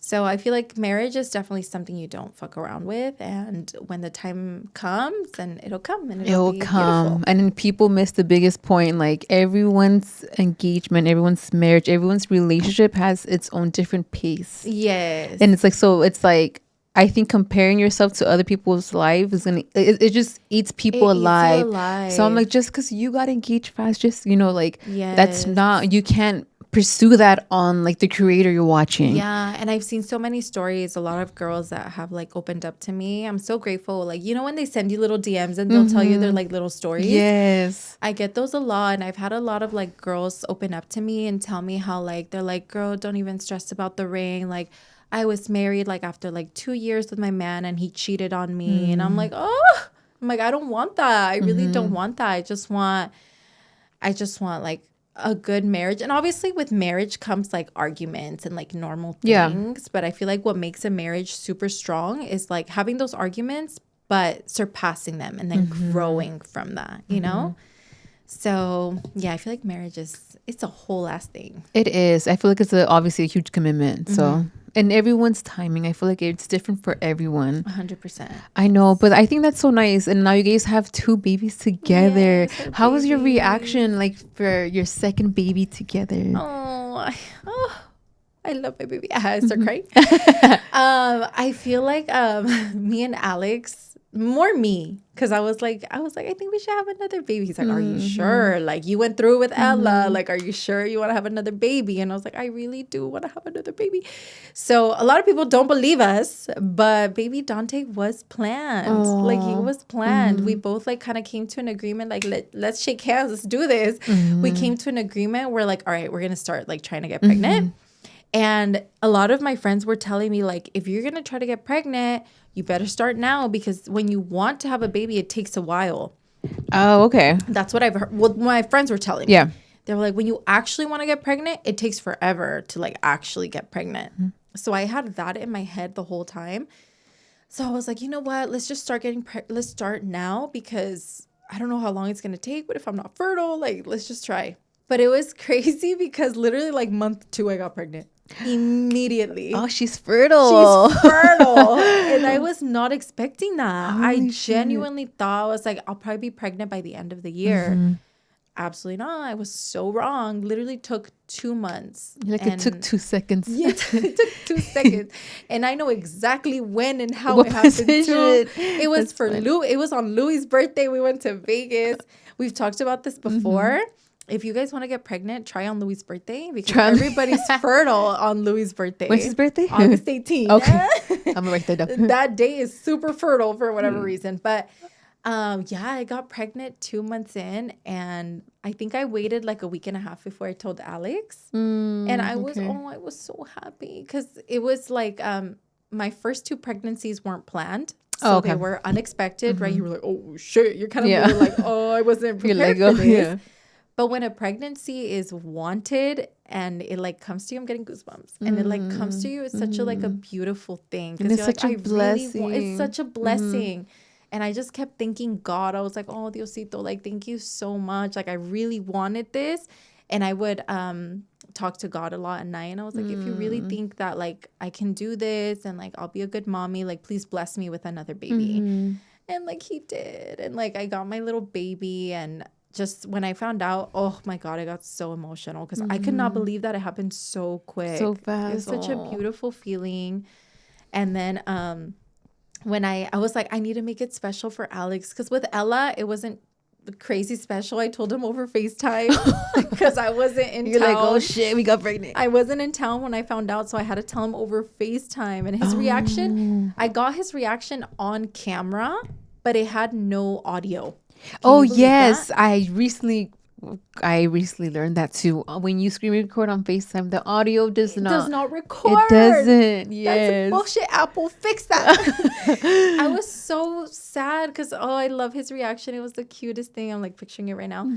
So I feel like marriage is definitely something you don't fuck around with, and when the time comes, then it'll come and it'll be come. Beautiful. And then people miss the biggest point. Like, everyone's engagement, everyone's marriage, everyone's relationship has its own different pace. Yes. And it's like, so it's like, I think comparing yourself to other people's life is gonna it just eats people alive. So I'm like, just because you got engaged fast, just that's not, you can't pursue that on like the creator you're watching. Yeah. And I've seen so many stories, a lot of girls that have like opened up to me. I'm so grateful. Like, when they send you little DMs and they'll tell you their like little stories. Yes. I get those a lot. And I've had a lot of like girls open up to me and tell me how like, they're like, girl, don't even stress about the ring. Like, I was married like after like 2 years with my man and he cheated on me. And I'm like, I don't want that. I really don't want that. I just want like a good marriage. And obviously with marriage comes like arguments and like normal things. But I feel like what makes a marriage super strong is like having those arguments, but surpassing them and then growing from that, So yeah, I feel like marriage it's a whole ass thing. It is. I feel like it's obviously a huge commitment. So, and everyone's timing, I feel like it's different for everyone. 100%. I know, but I think that's so nice. And now you guys have 2 babies together. How was your reaction like for your second baby together? I love my baby. I start crying. I feel like me and Alex, more me, because I was like, I think we should have another baby. He's like, are you sure? Like, you went through with Ella. Like, are you sure you want to have another baby? And I was like, I really do want to have another baby. So a lot of people don't believe us, but baby Dante was planned. Like, he was planned. We both like kind of came to an agreement. Like, let's shake hands. Let's do this. We came to an agreement. We're like, all right, we're gonna start like trying to get pregnant. And a lot of my friends were telling me, like, if you're going to try to get pregnant, you better start now, because when you want to have a baby, it takes a while. Oh, okay. That's what I've heard. Well, my friends were telling me. Yeah. They were like, when you actually want to get pregnant, it takes forever to, like, actually get pregnant. So I had that in my head the whole time. So I was like, you know what? Let's just start let's start now, because I don't know how long it's going to take. But if I'm not fertile, like, let's just try. But it was crazy because literally, like, month 2, I got pregnant. Immediately. Oh, she's fertile. She's fertile. And I was not expecting that. Holy I genuinely thought, I was like, I'll probably be pregnant by the end of the year. Absolutely not. I was so wrong. Literally took 2 months. Like, it took 2 seconds. Yeah, it took 2 seconds. And I know exactly when and how it happened too. It was it was on Louis' birthday. We went to Vegas. We've talked about this before. If you guys want to get pregnant, try on Louis' birthday, because everybody's fertile on Louis' birthday. When's his birthday? August 18th. Okay. I'm going to write that down. That day is super fertile for whatever reason. But yeah, I got pregnant 2 months in, and I think I waited like a week and a half before I told Alex. And I was, I was so happy, because it was like my first 2 pregnancies weren't planned. So they were unexpected, right? You were like, oh, shit. You're kind of like, oh, I wasn't prepared for this. Yeah. But when a pregnancy is wanted and it like comes to you, I'm getting goosebumps. And it like comes to you, it's such a like a beautiful thing. And it's such like, a blessing. It's such a blessing. And I just kept thanking God. I was like, oh, Diosito, like, thank you so much. Like, I really wanted this. And I would talk to God a lot at night. And I was like, if you really think that like I can do this and like I'll be a good mommy, like, please bless me with another baby. And like he did. And like I got my little baby, and just when I found out, oh my God, I got so emotional, because I could not believe that it happened so quick. So fast. It was such a beautiful feeling. And then when I was like, I need to make it special for Alex, because with Ella, it wasn't crazy special. I told him over FaceTime because I wasn't in town. You're like, oh shit, we got pregnant. I wasn't in town when I found out, so I had to tell him over FaceTime. And his reaction, I got his reaction on camera, but it had no audio. Oh yes, that? I recently learned that too. When you screen record on FaceTime, the audio does not record. It doesn't. Yes. That's bullshit. Apple, fix that. I was so sad because I love his reaction. It was the cutest thing. I'm like picturing it right now.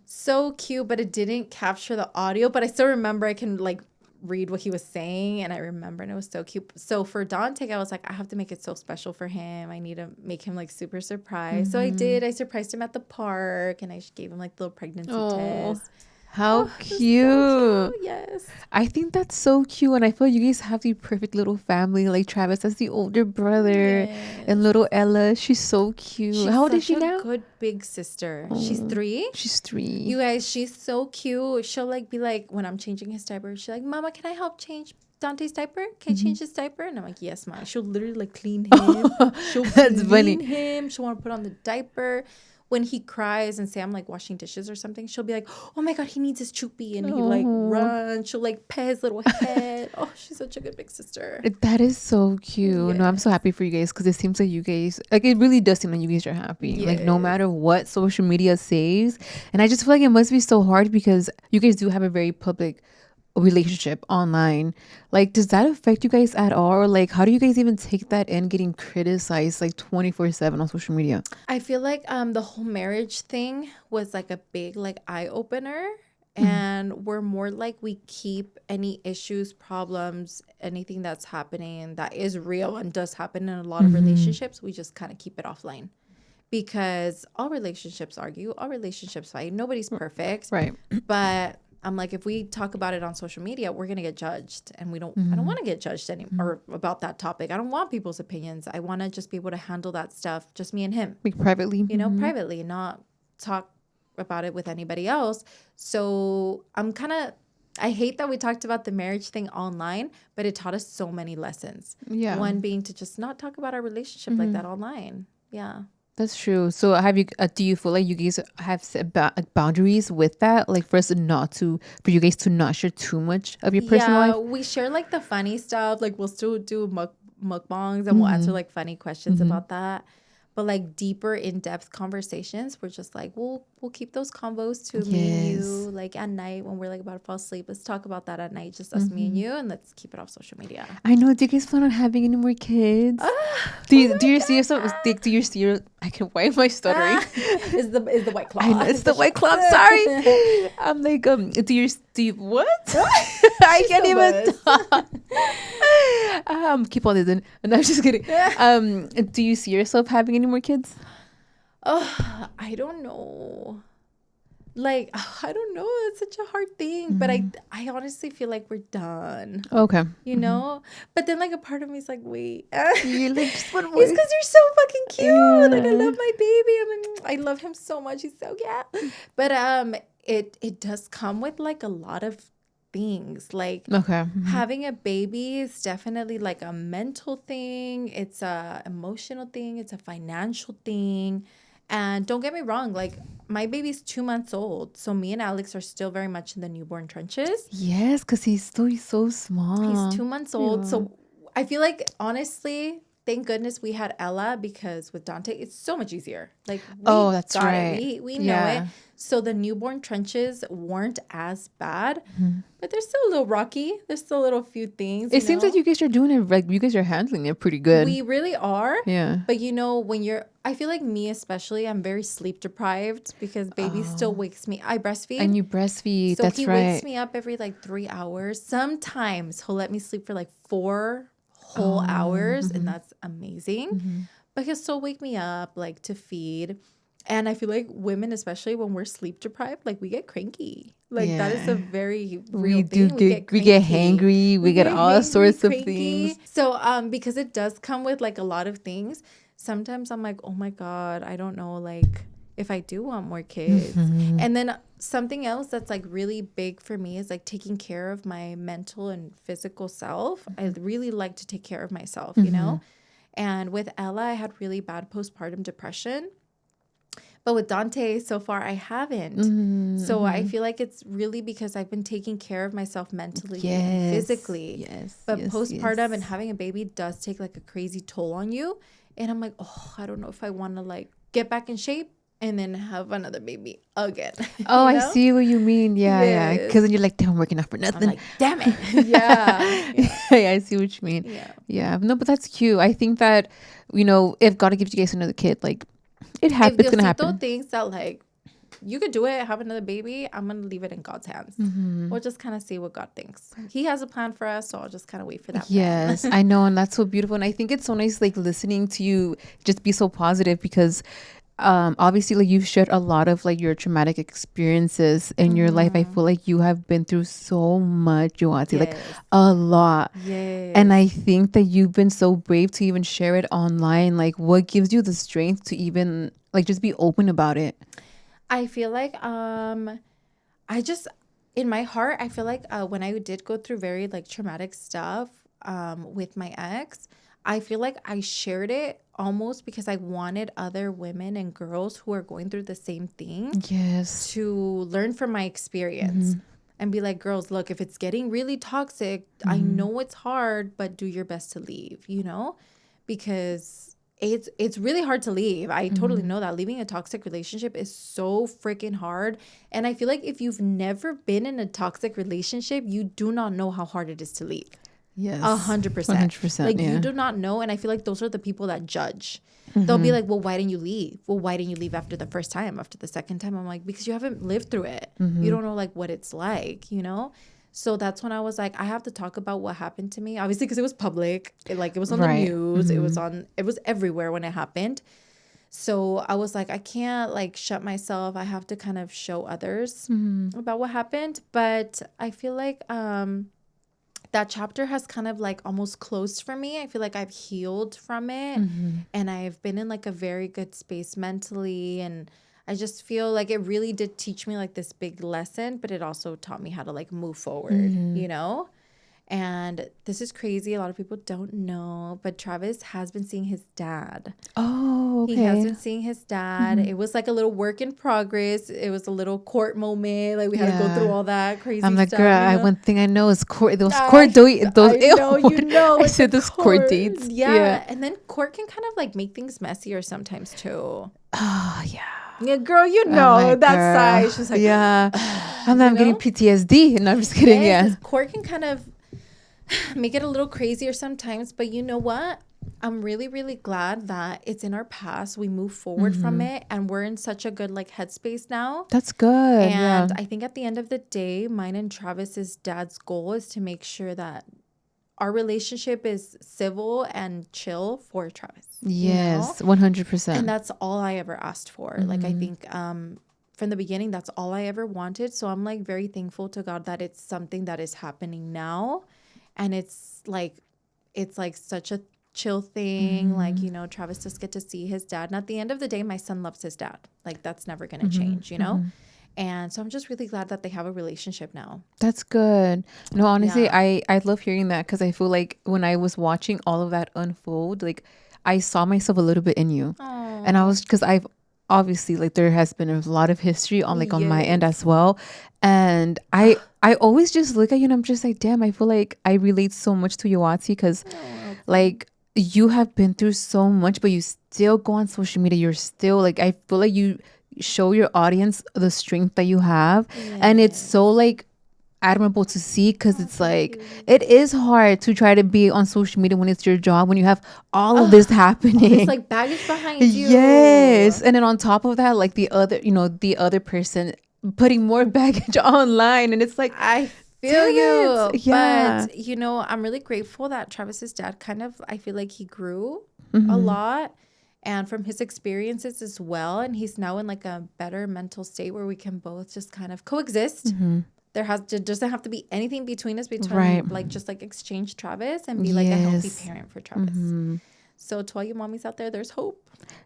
So cute, but it didn't capture the audio. But I still remember I can like read what he was saying, and I remember, and it was so cute. So for Dante, I was like, I have to make it so special for him. I need to make him like super surprised. So I did. I surprised him at the park, and I gave him like little pregnancy test. How cute. So cute. Yes. I think that's so cute. And I feel you guys have the perfect little family. Like Travis as the older brother, and little Ella. She's so cute. How old is she now? Good big sister. She's 3. She's 3. You guys, she's so cute. She'll like be like, when I'm changing his diaper, she's like, Mama, can I help change Dante's diaper? Can I change his diaper? And I'm like, yes, Ma. She'll literally like clean him. She'll clean him. She'll want to put on the diaper. When he cries and say I'm like washing dishes or something, she'll be like, oh my God, he needs his choopy. And he like run. She'll like pet his little head. Oh, she's such a good big sister. That is so cute. Yes. No, I'm so happy for you guys, because it seems like you guys, like, it really does seem like you guys are happy. Yes. Like, no matter what social media says. And I just feel like it must be so hard, because you guys do have a very public relationship online. Like, does that affect you guys at all? Or like, how do you guys even take that in, getting criticized like 24/7 on social media? I feel like the whole marriage thing was like a big like eye opener, and we're more like, we keep any issues, problems, anything that's happening that is real and does happen in a lot of relationships, we just kind of keep it offline, because all relationships argue, all relationships fight, nobody's perfect, right? But I'm like, if we talk about it on social media, we're gonna get judged, and we don't. I don't want to get judged anymore about that topic. I don't want people's opinions. I want to just be able to handle that stuff, just me and him, like privately. You know, privately, not talk about it with anybody else. So I'm kind of I hate that we talked about the marriage thing online, but it taught us so many lessons. Yeah. One being to just not talk about our relationship like that online. Yeah. That's true. So do you feel like you guys have set boundaries with that? Like for you guys to not share too much of your personal Yeah, life? we share like the funny stuff. Like we'll still do mukbangs and we'll answer like funny questions about that. But like deeper, in-depth conversations, we're just like, we'll keep those convos to me and you, Yes. like at night when we're like about to fall asleep. Let's talk about that at night, just us, me and you, and let's keep it off social media. I know. Do you guys plan on having any more kids? Do you see yourself? Do you see your? Why am I stuttering? Is the white claw? I know it's the white club. Sorry. I'm like, do you what? I can't even talk. Keep on listening. No, I'm just kidding. Do you see yourself having any more kids? Oh, I don't know. Like, I don't know. It's such a hard thing. But I honestly feel like we're done. Okay. You know? But then, like, a part of me is like, wait. You like just one more. It's because you're so fucking cute. Like, I love my baby. I love him so much. He's so cute. But it does come with, like, a lot of things. Like, having a baby is definitely, like, a mental thing. It's a emotional thing. It's a financial thing. And don't get me wrong, like my baby's 2 months old. So me and Alex are still very much in the newborn trenches. Yes, because he's so small. He's 2 months old. Yeah. So I feel like, honestly, thank goodness we had Ella, because with Dante, it's so much easier. Like, that's right. We know it. So the newborn trenches weren't as bad, but they're still a little rocky. There's still a little few things. It seems like you guys are doing it, like you guys are handling it pretty good. We really are. Yeah. But I feel like me especially, I'm very sleep deprived because baby still wakes me. I breastfeed. And you breastfeed, so that's he right. wakes me up every like 3 hours. Sometimes he'll let me sleep for like 4 whole hours, and that's amazing. But he'll still wake me up like to feed. And I feel like women, especially when we're sleep deprived, like we get cranky. Like that is a very real thing. We get hangry. We get all sorts of things. So because it does come with like a lot of things, sometimes I'm like, oh my God, I don't know, like if I do want more kids. And then something else that's like really big for me is like taking care of my mental and physical self. I really like to take care of myself, you know? And with Ella, I had really bad postpartum depression. But with Dante, so far, I haven't. So I feel like it's really because I've been taking care of myself mentally and physically. But postpartum and having a baby does take like a crazy toll on you. And I'm like, oh, I don't know if I want to like get back in shape and then have another baby again. Oh, I see what you mean. Yeah. Because then you're like, damn, I'm working out for nothing. I'm like, damn it. Yeah. I see what you mean. Yeah. No, but that's cute. I think that, if God gives you guys another kid, like, it's gonna happen. Thinks that like you could do it, have another baby, I'm gonna leave it in God's hands. We'll just kind of see what God thinks. He has a plan for us, so I'll just kind of wait for that. Yes, I know, and that's so beautiful. And I think it's so nice, like listening to you just be so positive, because obviously, like you've shared a lot of like your traumatic experiences in your life. I feel like you have been through so much, Yoatzi, like a lot. And I think that you've been so brave to even share it online. Like, what gives you the strength to even like just be open about it? I feel like I just, in my heart, I feel like when I did go through very like traumatic stuff with my ex, I feel like I shared it almost because I wanted other women and girls who are going through the same thing to learn from my experience and be like, girls, look, if it's getting really toxic, I know it's hard, but do your best to leave, because it's really hard to leave. I totally know that. Leaving a toxic relationship is so freaking hard. And I feel like if you've never been in a toxic relationship, you do not know how hard it is to leave. Yes. 100%. Like you do not know. And I feel like those are the people that judge. They'll be like, well, why didn't you leave? Well, why didn't you leave after the first time, after the second time? I'm like, because you haven't lived through it. You don't know like what it's like, So that's when I was like, I have to talk about what happened to me. Obviously, because it was public. It was on the news. It was everywhere when it happened. So I was like, I can't like shut myself. I have to kind of show others about what happened. But I feel like that chapter has kind of like almost closed for me. I feel like I've healed from it and I've been in like a very good space mentally, and I just feel like it really did teach me like this big lesson, but it also taught me how to like move forward, you know? And this is crazy. A lot of people don't know, but Travis has been seeing his dad. Oh, okay. He has been seeing his dad. It was like a little work in progress. It was a little court moment. Like we had to go through all that crazy I'm like, stuff. girl, You know? one thing I know is court. Those I court those. know, you know. I it's said a those court dates. Yeah. And then court can kind of like make things messier sometimes too. Oh yeah. Yeah, girl, you know like, that girl. side. She's like, yeah. I'm getting PTSD. No, I'm just kidding. yes, Yeah. court can kind of make it a little crazier sometimes, but you know what? I'm really, really glad that it's in our past. We move forward from it, and we're in such a good like headspace now. That's good. And I think at the end of the day, mine and Travis's dad's goal is to make sure that our relationship is civil and chill for Travis. Yes, 100%. And that's all I ever asked for. Like I think from the beginning, that's all I ever wanted. So I'm like very thankful to God that it's something that is happening now. And it's like such a chill thing. Like, you know, Travis just get to see his dad. And at the end of the day, my son loves his dad. Like that's never going to change, you know? And so I'm just really glad that they have a relationship now. That's good. No, honestly, Yeah. I love hearing that because I feel like when I was watching all of that unfold, like I saw myself a little bit in you. And I was, because I've obviously like there has been a lot of history on like on my end as well. And I always just look at you and I'm just like, damn, I feel like I relate so much to Yoatzi because like you have been through so much, but you still go on social media. You're still like, I feel like you show your audience the strength that you have. And it's so like admirable to see because it's like it is hard to try to be on social media when it's your job, when you have all of this happening. It's like baggage behind you. Yes. And then on top of that, like the other person putting more baggage online. And it's like, I feel you. Yeah. But, you know, I'm really grateful that Travis's dad I feel like he grew a lot and from his experiences as well. And he's now in like a better mental state where we can both just kind of coexist. There doesn't have to be anything between us, like just like exchange Travis and be like a healthy parent for Travis. So to all you mommies out there, there's hope.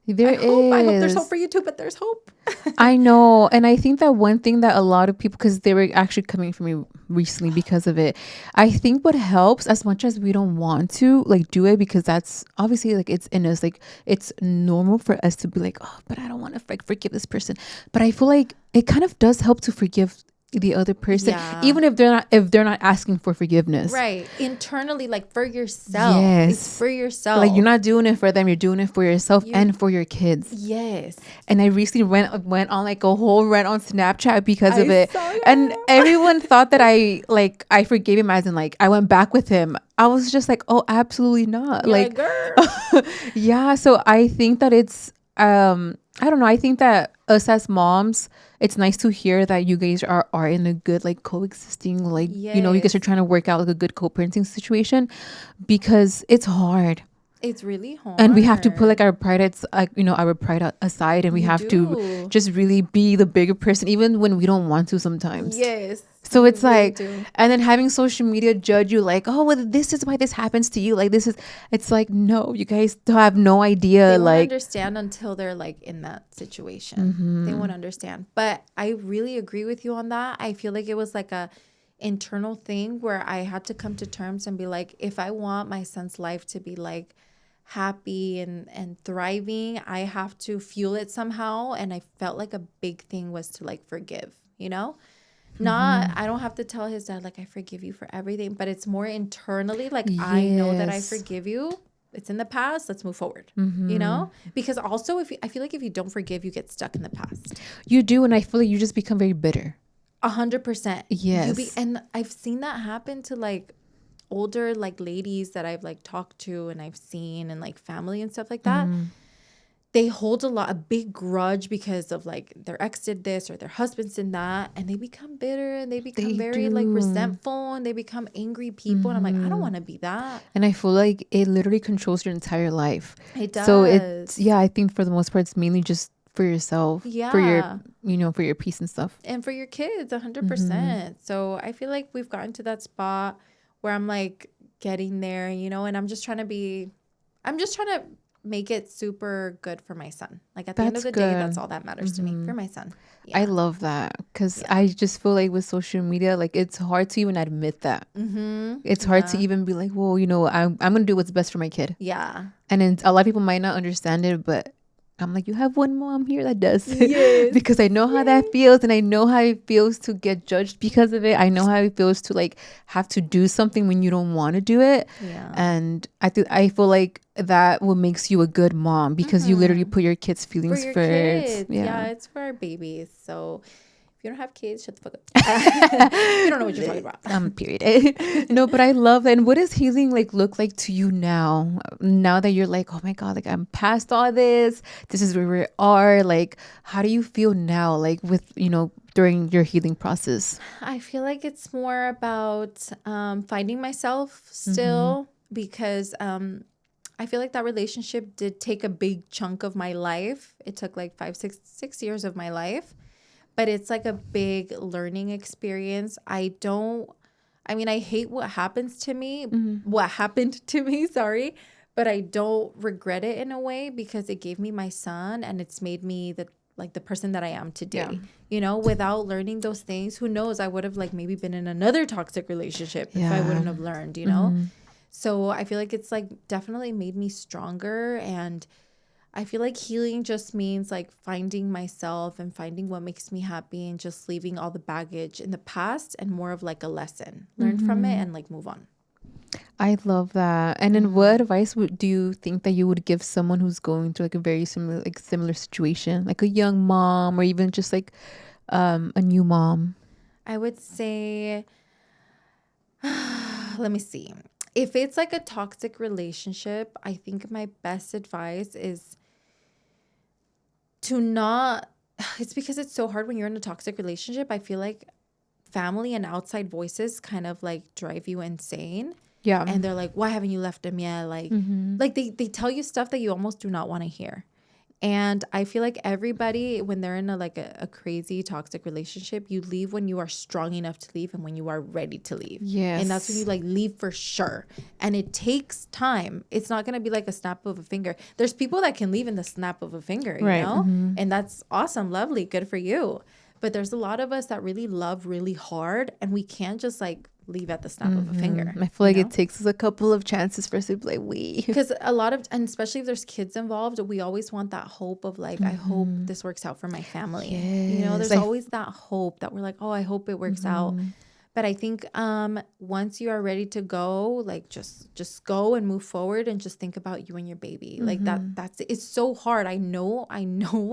I hope there's hope for you too, but there's hope. I know. And I think that one thing that a lot of people, because they were actually coming for me recently because of it, I think what helps, as much as we don't want to like do it, because that's obviously like it's in us, like it's normal for us to be like, oh, but I don't want to forgive this person. But I feel like it kind of does help to forgive the other person, even if they're not asking for forgiveness, right? Internally, like for yourself. Yes, it's for yourself. Like you're not doing it for them, you're doing it for yourself and for your kids. Yes. And I recently went on like a whole rant on Snapchat because of it, and everyone thought that I forgave him, as in like I went back with him. I was just like, oh, absolutely not. You're like girl. Yeah, so I think that it's I don't know. I think that us as moms, it's nice to hear that you guys are in a good like coexisting, like you know, you guys are trying to work out like a good co-parenting situation, because it's hard. It's really hard. And we have to put like our pride aside, and we have to just really be the bigger person, even when we don't want to sometimes. Yes. So it's like, and then having social media judge you like, oh, well, this is why this happens to you. Like, it's like, no, you guys have no idea. They like, won't understand until they're like in that situation. They won't understand. But I really agree with you on that. I feel like it was like a internal thing where I had to come to terms and be like, if I want my son's life to be like happy and thriving, I have to fuel it somehow. And I felt like a big thing was to like forgive, you know? I don't have to tell his dad like I forgive you for everything, but it's more internally like I know that I forgive you. It's in the past. Let's move forward. You know, because also I feel like if you don't forgive, you get stuck in the past. You do, and I feel like you just become very bitter. 100%. Yes, and I've seen that happen to like older like ladies that I've like talked to and I've seen and like family and stuff like that. They hold a big grudge because of like their ex did this or their husband's did that, and they become bitter and they become very like resentful and they become angry people. And I'm like, I don't want to be that. And I feel like it literally controls your entire life. It does. So I think for the most part, it's mainly just for yourself, for your, for your peace and stuff, and for your kids, 100%. So I feel like we've gotten to that spot where I'm like getting there, and I'm just trying to make it super good for my son. Like at the end of That's the day, good. that's all that matters to me for my son. Yeah. I love that because I just feel like with social media, like it's hard to even admit that. It's hard to even be like, well, I'm gonna do what's best for my kid. Yeah. And then a lot of people might not understand it, but I'm like, you have one mom here that does. Yes. Because I know how that feels, and I know how it feels to get judged because of it. I know how it feels to like have to do something when you don't want to do it. Yeah. And I feel like that what makes you a good mom because you literally put your kids' feelings For your first. kids. Yeah, it's for our babies. So if you don't have kids, shut the fuck up. You don't know what you're talking about. Period. No, but I love that. And what does healing like look like to you now? Now that you're like, oh my God, like I'm past all this. This is where we are. Like, how do you feel now? Like with, during your healing process? I feel like it's more about finding myself still because I feel like that relationship did take a big chunk of my life. It took like 6 years of my life, but it's like a big learning experience. I hate what happens to me, what happened to me, sorry, but I don't regret it in a way because it gave me my son and it's made me the person that I am today. Without learning those things, who knows, I would have like maybe been in another toxic relationship if I wouldn't have learned, So I feel like it's like definitely made me stronger, and I feel like healing just means like finding myself and finding what makes me happy and just leaving all the baggage in the past and more of like a lesson. Learn from it and like move on. I love that. And then what advice do you think that you would give someone who's going through like a very similar situation, like a young mom or even just like a new mom? I would say, let me see. If it's like a toxic relationship, I think my best advice is to not, it's because it's so hard when you're in a toxic relationship. I feel like family and outside voices kind of like drive you insane. Yeah. And they're like, why haven't you left him yet? Like, like they tell you stuff that you almost do not want to hear. And I feel like everybody, when they're in a crazy toxic relationship, you leave when you are strong enough to leave and when you are ready to leave. Yes. And that's when you like leave for sure. And it takes time. It's not going to be like a snap of a finger. There's people that can leave in the snap of a finger, you know? And that's awesome, lovely, good for you. But there's a lot of us that really love really hard, and we can't just like leave at the snap of a finger. I feel like it takes us a couple of chances for us to be like, we. Because a lot of, and especially if there's kids involved, we always want that hope of like, I hope this works out for my family. Yes. There's always that hope that we're like, oh, I hope it works out. But I think once you are ready to go, like just go and move forward and just think about you and your baby. Like that's it's so hard. I know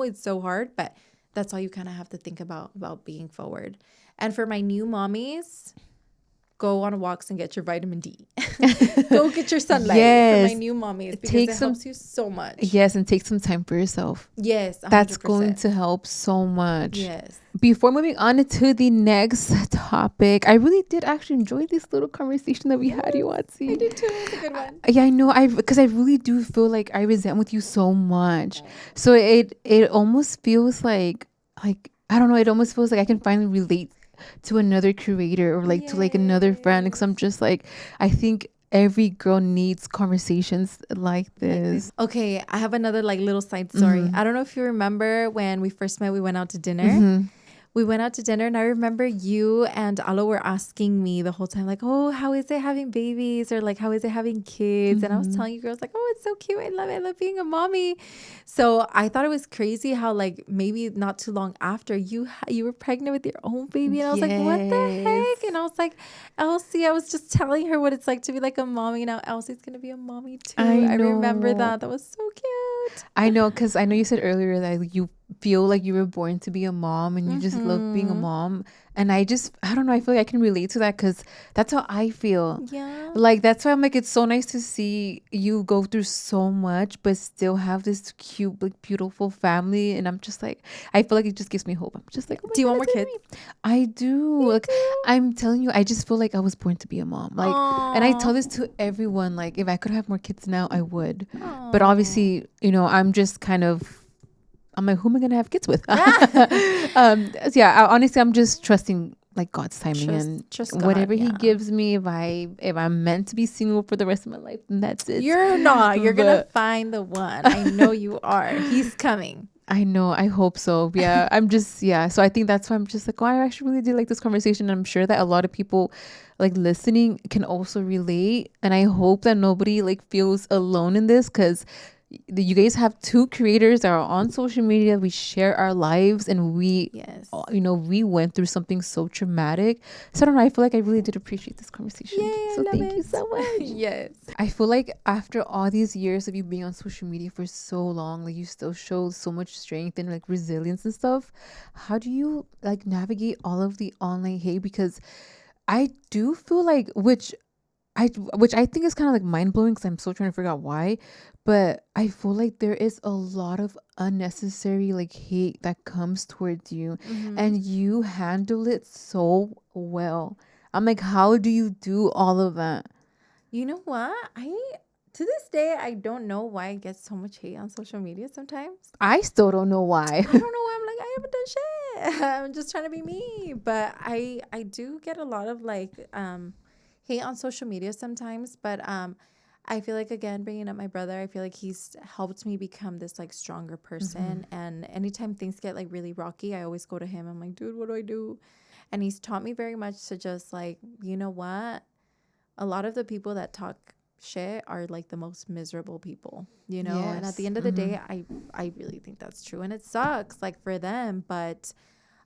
it's so hard, but that's all you kind of have to think about being forward. And for my new mommies, go on walks and get your vitamin D. Go get your sunlight for my new mommies because it helps you so much. Yes, and take some time for yourself. Yes, 100%. That's going to help so much. Yes. Before moving on to the next topic, I really did actually enjoy this little conversation that we had, Yoatzi. I did too. It was a good one. Yeah, I know. Because I really do feel like I resent with you so much. So it almost feels like I don't know. It almost feels like I can finally relate to another creator or like to like another friend, because I'm just like, I think every girl needs conversations like this. Okay, I have another like little side story. I don't know if you remember when we first met, we went out to dinner. We went out to dinner, and I remember you and Alo were asking me the whole time, like, oh, how is it having babies? Or like, how is it having kids? And I was telling you girls like, oh, it's so cute. I love it. I love being a mommy. So I thought it was crazy how like maybe not too long after you were pregnant with your own baby. And I was like, what the heck? And I was like, Elsie, I was just telling her what it's like to be like a mommy. Now Elsie's going to be a mommy too. I remember that. That was so cute. I know, because I know you said earlier that you feel like you were born to be a mom and you just love being a mom. And I don't know, I feel like I can relate to that because that's how I feel. Yeah. Like, that's why I'm like, it's so nice to see you go through so much but still have this cute, like, beautiful family. And I'm just like, I feel like it just gives me hope. I'm just like, oh my Do you God, want more kids? I do. Like, I'm telling you, I just feel like I was born to be a mom. Like, and I tell this to everyone, like, if I could have more kids now, I would. But obviously, I'm just kind of, I'm like, who am I gonna have kids with? Honestly, I'm just trusting like God's timing, and Trust God, whatever He yeah. gives me. If I'm meant to be single for the rest of my life, then that's it. You're not. You're gonna But find the one. I know you are. He's coming. I know. I hope so. Yeah. I'm just, yeah. So I think that's why I'm just like, oh, I actually really did like this conversation. I'm sure that a lot of people like listening can also relate. And I hope that nobody like feels alone in this, because you guys have two creators that are on social media. We share our lives, and we, Yes. we went through something so traumatic. So I don't know. I feel like I really did appreciate this conversation. Yay, So I love thank you it. so much. Yes. I feel like after all these years of you being on social media for so long, like you still show so much strength and like resilience and stuff. How do you like navigate all of the online hate? Because I do feel like, which I think is kind of like mind blowing, because I'm still trying to figure out why, but I feel like there is a lot of unnecessary like hate that comes towards you, and you handle it so well. I'm like, how do you do all of that? You know what? To this day I don't know why I get so much hate on social media sometimes. I still don't know why. I don't know why. I'm like, I haven't done shit. I'm just trying to be me. But I do get a lot of like hate on social media sometimes. But I feel like, again, bringing up my brother, I feel like he's helped me become this like stronger person. And anytime things get like really rocky, I always go to him. I'm like, dude, what do I do? And he's taught me very much to just like, you know what? A lot of the people that talk shit are like the most miserable people, you know? And at the end of the day, I really think that's true. And it sucks like for them, but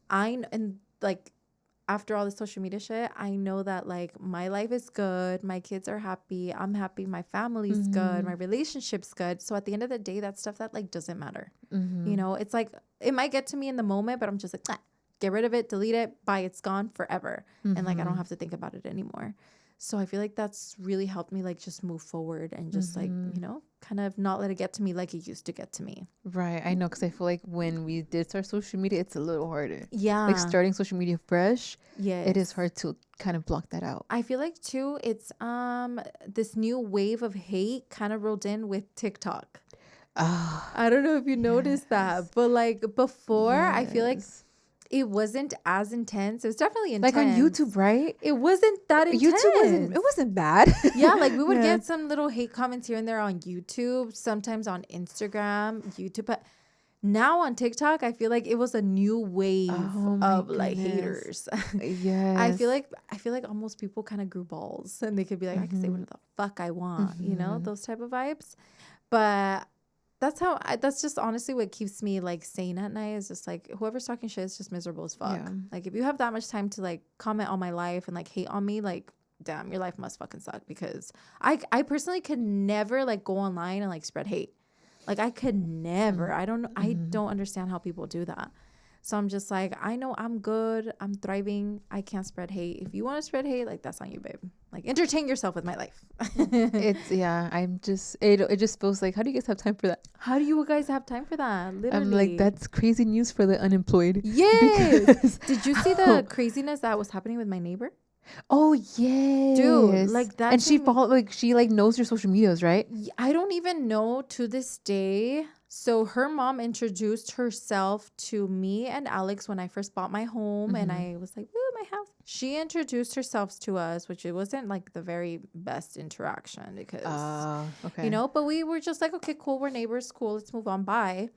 and like after all the social media shit, I know that like my life is good, my kids are happy, I'm happy, my family's good, my relationship's good. So at the end of the day, that's stuff that like doesn't matter. You know, it's like it might get to me in the moment, but I'm just like, get rid of it, delete it, bye, it's gone forever. And like I don't have to think about it anymore. So I feel like that's really helped me like just move forward and just like, you know, kind of not let it get to me like it used to get to me. Right. I know, because I feel like when we did start social media, it's a little harder. Yeah. Like starting social media fresh, Yes. it is hard to kind of block that out. I feel like too, it's this new wave of hate kind of rolled in with TikTok. I don't know if you noticed that, but like before, I feel like it wasn't as intense. It was definitely intense. Like on YouTube, right? It wasn't that intense. YouTube wasn't bad. Yeah, like we would get some little hate comments here and there on YouTube, sometimes on Instagram, YouTube. But now on TikTok, I feel like it was a new wave of like haters. Yes. I feel like almost people kind of grew balls, and they could be like, I can say what the fuck I want, you know, those type of vibes. But that's just honestly what keeps me like sane at night, is just like whoever's talking shit is just miserable as fuck. Yeah. Like if you have that much time to like comment on my life and like hate on me, like damn, your life must fucking suck. Because I personally could never like go online and like spread hate. Like I could never. I don't understand how people do that. So I'm just like, I know I'm good. I'm thriving. I can't spread hate. If you want to spread hate, like that's on you, babe. Like entertain yourself with my life. It just feels like, how do you guys have time for that? How do you guys have time for that? Literally. I'm like, that's crazy news for the unemployed. Yes. Did you see the craziness that was happening with my neighbor? Oh yes, dude, like that. And she knows your social medias, right? I don't even know to this day. So her mom introduced herself to me and Alex when I first bought my home, and I was like, "Ooh, my house." She introduced herself to us, which it wasn't like the very best interaction because, you know. But we were just like, "Okay, cool, we're neighbors, cool, let's move on." Bye.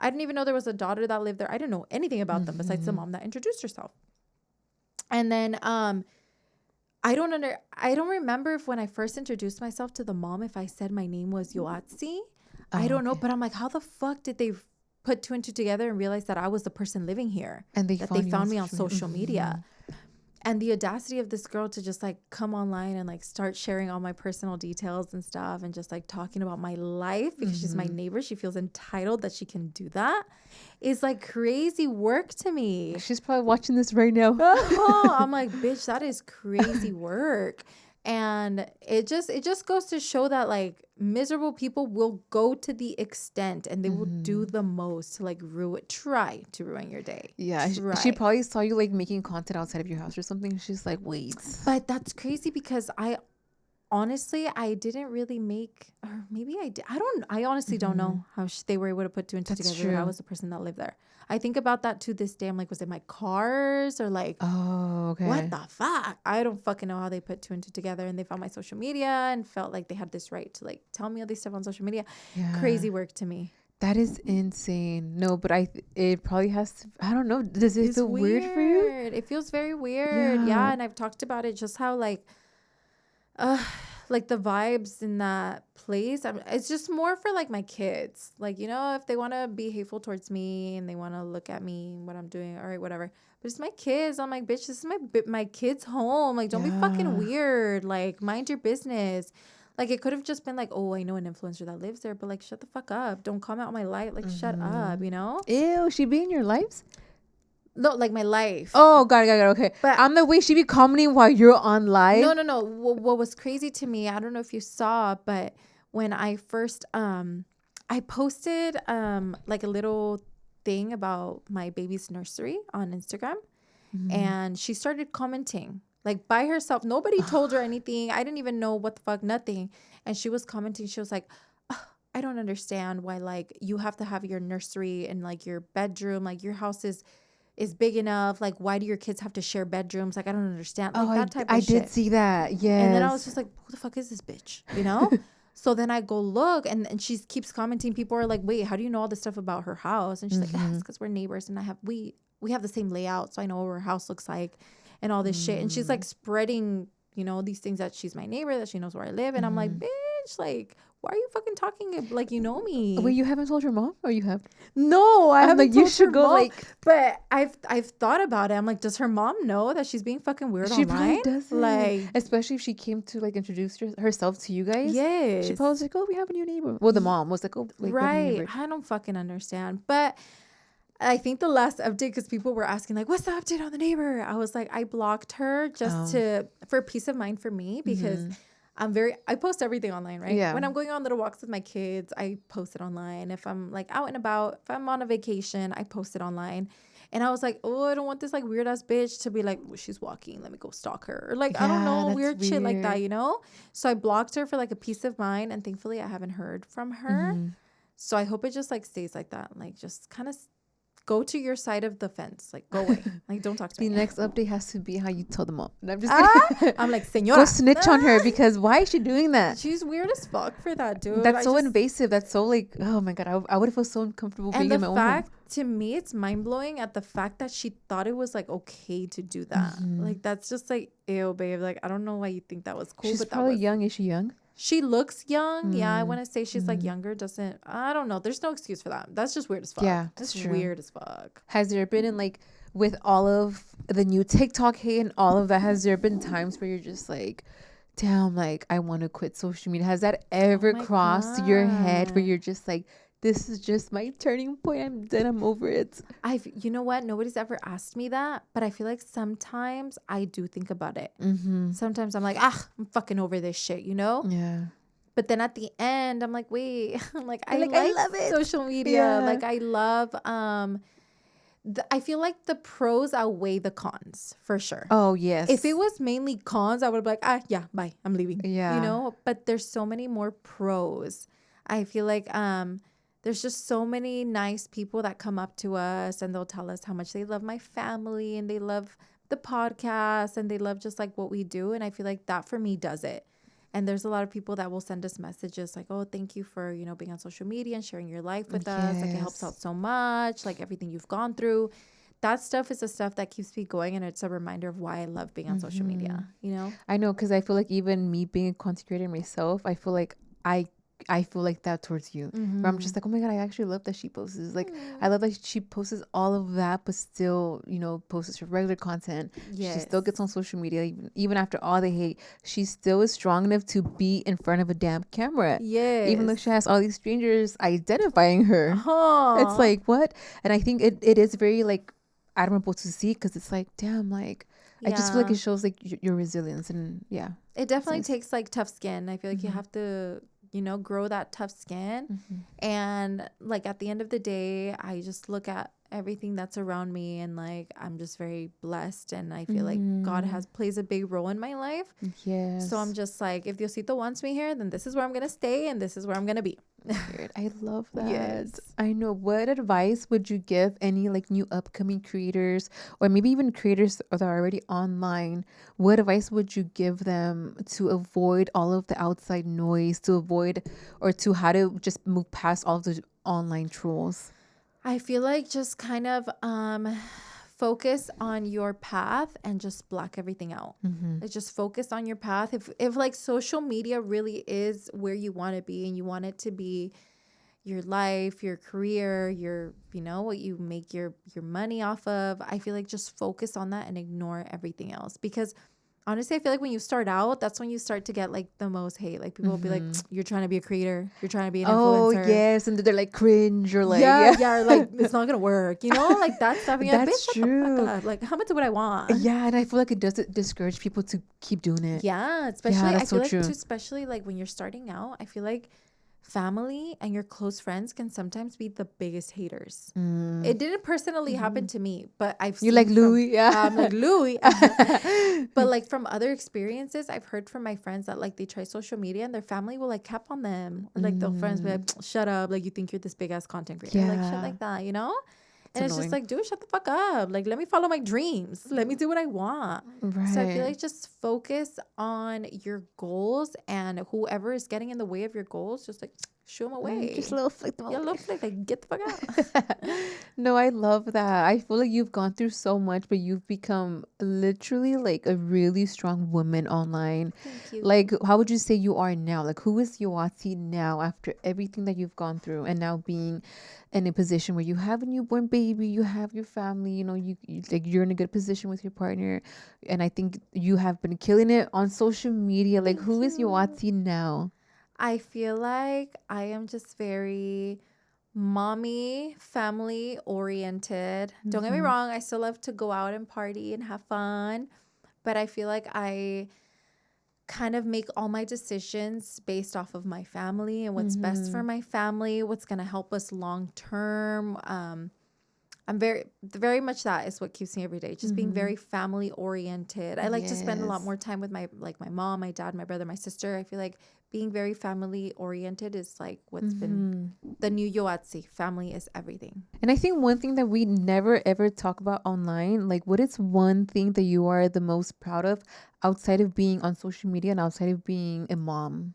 I didn't even know there was a daughter that lived there. I didn't know anything about them besides the mom that introduced herself. And then, I don't remember if when I first introduced myself to the mom, if I said my name was Yoatzi. I don't know, but I'm like, how the fuck did they put two and two together and realize that I was the person living here, and they found me on social media? And the audacity of this girl to just like come online and like start sharing all my personal details and stuff, and just like talking about my life because she's my neighbor. She feels entitled that she can do that. Is like crazy work to me. She's probably watching this right now. I'm like, bitch, that is crazy work. And it just goes to show that like miserable people will go to the extent, and they will do the most to like try to ruin your day. Yeah, she probably saw you like making content outside of your house or something. She's like, wait. But that's crazy because I honestly didn't really make, or maybe I did. I honestly don't know how they were able to put two and two together. That I was the person that lived there. I think about that to this day. I'm like, was it my cars or like, Oh, okay. what the fuck? I don't fucking know how they put 2 and 2 together, and they found my social media and felt like they had this right to like tell me all these stuff on social media. Yeah. Crazy work to me. That is insane. No, but it probably has to, I don't know. Does it feel weird for you? It feels very weird. Yeah. And I've talked about it, just how like the vibes in that place. It's just more for like my kids. Like, you know, if they want to be hateful towards me and they want to look at me, what I'm doing, all right, whatever. But it's my kids. I'm like, bitch, this is my kid's home. Like, don't be fucking weird. Like, mind your business. Like, it could have just been like, oh, I know an influencer that lives there, but like, shut the fuck up. Don't comment on my life. Like, shut up, you know? Ew, she be in your lives? No, like my life. Oh, got it. Okay. But I'm the way she be commenting while you're on live. No. What was crazy to me, I don't know if you saw, but when I first, I posted like a little thing about my baby's nursery on Instagram, and she started commenting like by herself. Nobody told her anything. I didn't even know what the fuck, nothing. And she was commenting. She was like, I don't understand why like you have to have your nursery in like your bedroom. Like your house is big enough. Like, why do your kids have to share bedrooms? Like, I don't understand. Like, that type of shit. I did see that. Yes. And then I was just like, who the fuck is this bitch? You know? So then I go look, and she keeps commenting. People are like, wait, how do you know all this stuff about her house? And she's like, it's because we're neighbors, and we have the same layout, so I know what her house looks like and all this shit. And she's like spreading, you know, these things that she's my neighbor, that she knows where I live. And I'm like, bitch, like, why are you fucking talking like you know me? Wait, you haven't told your mom, or you have? No, I haven't. Like, you should go mom, like. But I've thought about it. I'm like, does her mom know that she's being fucking weird She online? probably doesn't. Like, especially if she came to like introduce herself to you guys. yes. She probably was like, oh, we have a new neighbor. Well, the mom was like, oh, like, right. I don't fucking understand. But I think the last update, because people were asking like, what's the update on the neighbor? I was like, I blocked her just for peace of mind for me, because I post everything online, right? Yeah. When I'm going on little walks with my kids, I post it online. If I'm like out and about, if I'm on a vacation, I post it online. And I was like, oh, I don't want this like weird ass bitch to be like, well, she's walking, let me go stalk her. Or like, I don't know, weird shit like that, you know? So I blocked her for like a peace of mind. And thankfully I haven't heard from her. So I hope it just like stays like that. Like, just kind of go to your side of the fence. Like, go away. Like, don't talk to me. The next update has to be how you told the mom. And I'm just kidding. I'm like, señora. Go snitch on her, because why is she doing that? She's weird as fuck for that, dude. That's so invasive. That's so like, oh my God. I would feel so uncomfortable being in my own home. And the fact, to me, it's mind-blowing at the fact that she thought it was like okay to do that. Like, that's just like, ew, babe. Like, I don't know why you think that was cool. She's but probably young. Is she young? She looks young. Yeah, I want to say she's like younger. I don't know. There's no excuse for that. That's just weird as fuck. Yeah, that's true. weird as fuck. Has there been, in like, with all of the new TikTok hate and all of that, has there been times where you're just like, damn, like, I want to quit social media? Has that ever crossed your head where you're just like, this is just my turning point, I'm done, I'm over it? You know what? Nobody's ever asked me that, but I feel like sometimes I do think about it. Sometimes I'm like, I'm fucking over this shit, you know? Yeah. But then at the end, I'm like, wait, I'm like, I love it. social media. Yeah. Like, I love, I feel like the pros outweigh the cons for sure. Oh, yes. If it was mainly cons, I would be like, yeah, bye, I'm leaving. Yeah. You know, but there's so many more pros. I feel like, there's just so many nice people that come up to us and they'll tell us how much they love my family and they love the podcast and they love just like what we do. And I feel like that for me does it. And there's a lot of people that will send us messages like, oh, thank you for, you know, being on social media and sharing your life with us. Like, it helps out so much, like everything you've gone through. That stuff is the stuff that keeps me going. And it's a reminder of why I love being on social media, you know? I know, because I feel like even me being a content creator myself, I feel like I feel like that towards you. Where I'm just like, oh my God, I actually love that she posts. Like, I love that she posts all of that, but still, you know, posts her regular content. She still gets on social media. Even after all the hate, she still is strong enough to be in front of a damn camera. Yes. Even though she has all these strangers identifying her. It's like, what? And I think it is very, like, admirable to see, because it's like, damn, like, I just feel like it shows, like, your resilience. And yeah. It definitely takes, like, tough skin. I feel like you have to, you know, grow that tough skin. And like, at the end of the day, I just look at everything that's around me, and like I'm just very blessed, and I feel like God plays a big role in my life. Yes. So I'm just like, if Diosito wants me here, then this is where I'm gonna stay, and this is where I'm gonna be. Weird. I love that. Yes. I know. What advice would you give any like new upcoming creators, or maybe even creators that are already online? What advice would you give them to avoid all of the outside noise, to avoid or to how to just move past all of the online trolls? I feel like just kind of focus on your path and just block everything out. Like just focus on your path. If like social media really is where you want to be, and you want it to be your life, your career, your, you know, what you make your money off of, I feel like just focus on that and ignore everything else. Because honestly, I feel like when you start out, that's when you start to get like the most hate. Like people will be like, you're trying to be a creator, you're trying to be an influencer. Oh yes, and they're like cringe or like yeah, like it's not gonna work, you know, like that stuff. And you're like, That's bitch, shut the fuck true. up. Like, how much do what I want? Yeah, and I feel like it does discourage people to keep doing it. Yeah, especially I that's so feel like true. too, especially like when you're starting out, I feel like family and your close friends can sometimes be the biggest haters. It didn't personally happen to me, but I've You're seen like from, Louis, yeah. I'm like Louis. But like from other experiences, I've heard from my friends that like they try social media and their family will like cap on them, or like their friends be like, shut up, like you think you're this big ass content creator, like shit like that, you know. And it's just annoying. like, dude, shut the fuck up. Like, let me follow my dreams. Let me do what I want. So I feel Right. like just focus on your goals, and whoever is getting in the way of your goals, just like shoo them away. Just a little flick them Yeah, away. look like get the fuck out. No, I love that. I feel like you've gone through so much, but you've become literally like a really strong woman online. Thank you. Like, how would you say you are now? Like, who is Yoatzi now after everything that you've gone through, and now being in a position where you have a newborn baby, you have your family, you know, you like you're in a good position with your partner, and I think you have been killing it on social media. Like, who is Yoatzi now? I feel like I am just very mommy, family oriented. Don't get me wrong, I still love to go out and party and have fun, but I feel like I kind of make all my decisions based off of my family and what's best for my family, what's going to help us long term. I'm very much that is what keeps me every day. Just being very family oriented. I like to spend a lot more time with my mom, my dad, my brother, my sister. I feel like being very family oriented is like what's been the new Yoatzi. Family is everything. And I think one thing that we never ever talk about online, like what is one thing that you are the most proud of outside of being on social media and outside of being a mom?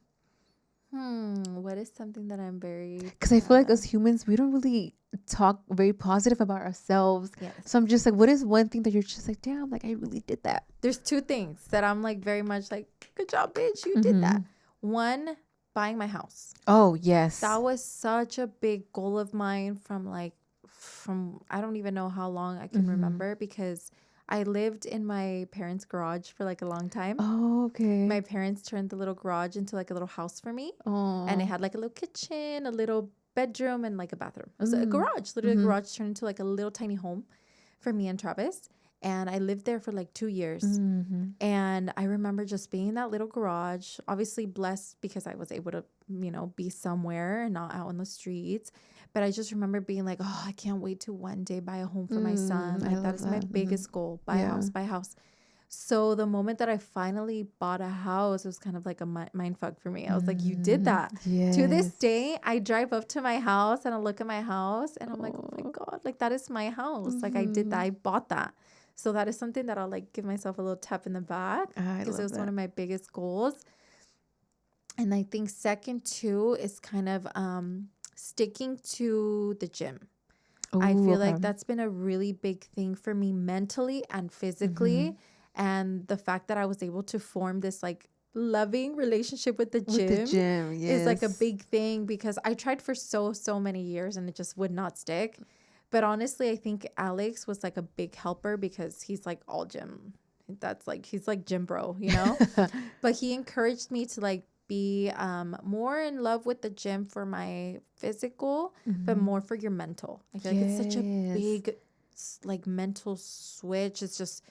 What is something that I'm very Because I feel proud like as of? humans, we don't really talk very positive about ourselves. Yes. So I'm just like, what is one thing that you're just like, damn, like I really did that? There's two things that I'm like very much like, good job, bitch, you did that. One, buying my house. Oh, yes. That was such a big goal of mine from I don't even know how long I can remember, because I lived in my parents' garage for like a long time. Oh, okay. My parents turned the little garage into like a little house for me. Oh. And it had like a little kitchen, a little bedroom, and like a bathroom. It was a garage, literally a garage turned into like a little tiny home for me and Travis. And I lived there for like 2 years. And I remember just being in that little garage, obviously blessed because I was able to, you know, be somewhere and not out on the streets. But I just remember being like, oh, I can't wait to one day buy a home for my son. Like that is my biggest goal, buy a house, buy a house. So the moment that I finally bought a house, it was kind of like a mind fuck for me. I was like, you did that. Yes. To this day, I drive up to my house and I look at my house and I'm like, oh my God, like that is my house. Like I did that. I bought that. So that is something that I'll like give myself a little tap in the back, because it was one of my biggest goals. And I think second too is kind of sticking to the gym. I feel like that's been a really big thing for me mentally and physically. And the fact that I was able to form this like loving relationship with the gym, is like a big thing, because I tried for so many years and it just would not stick. But honestly, I think Alex was like a big helper, because he's like all gym. That's like, he's like gym bro, you know? But he encouraged me to like be more in love with the gym for my physical, but more for your mental. I feel like it's such a big like mental switch. It's just,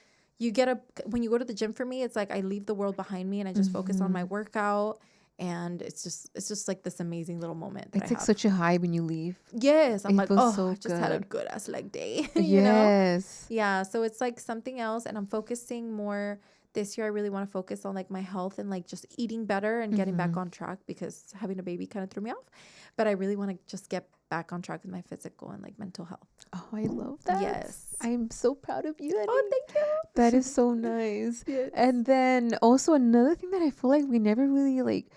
when you go to the gym, for me, it's like I leave the world behind me and I just focus on my workout. And it's just like this amazing little moment that It's I like have. such a high when you leave. Yes, I'm It like, feels oh, so I just had a good. good ass leg day, Yes. Yeah, so it's like something else, and I'm focusing more this year. I really want to focus on like my health and like just eating better and getting back on track, because having a baby kind of threw me off. But I really want to just get back on track with my physical and like mental health. Oh, I love that. Yes. I'm so proud of you, Oh, Yati. thank you. That is so nice. Yes. And then also another thing that I feel like we never really like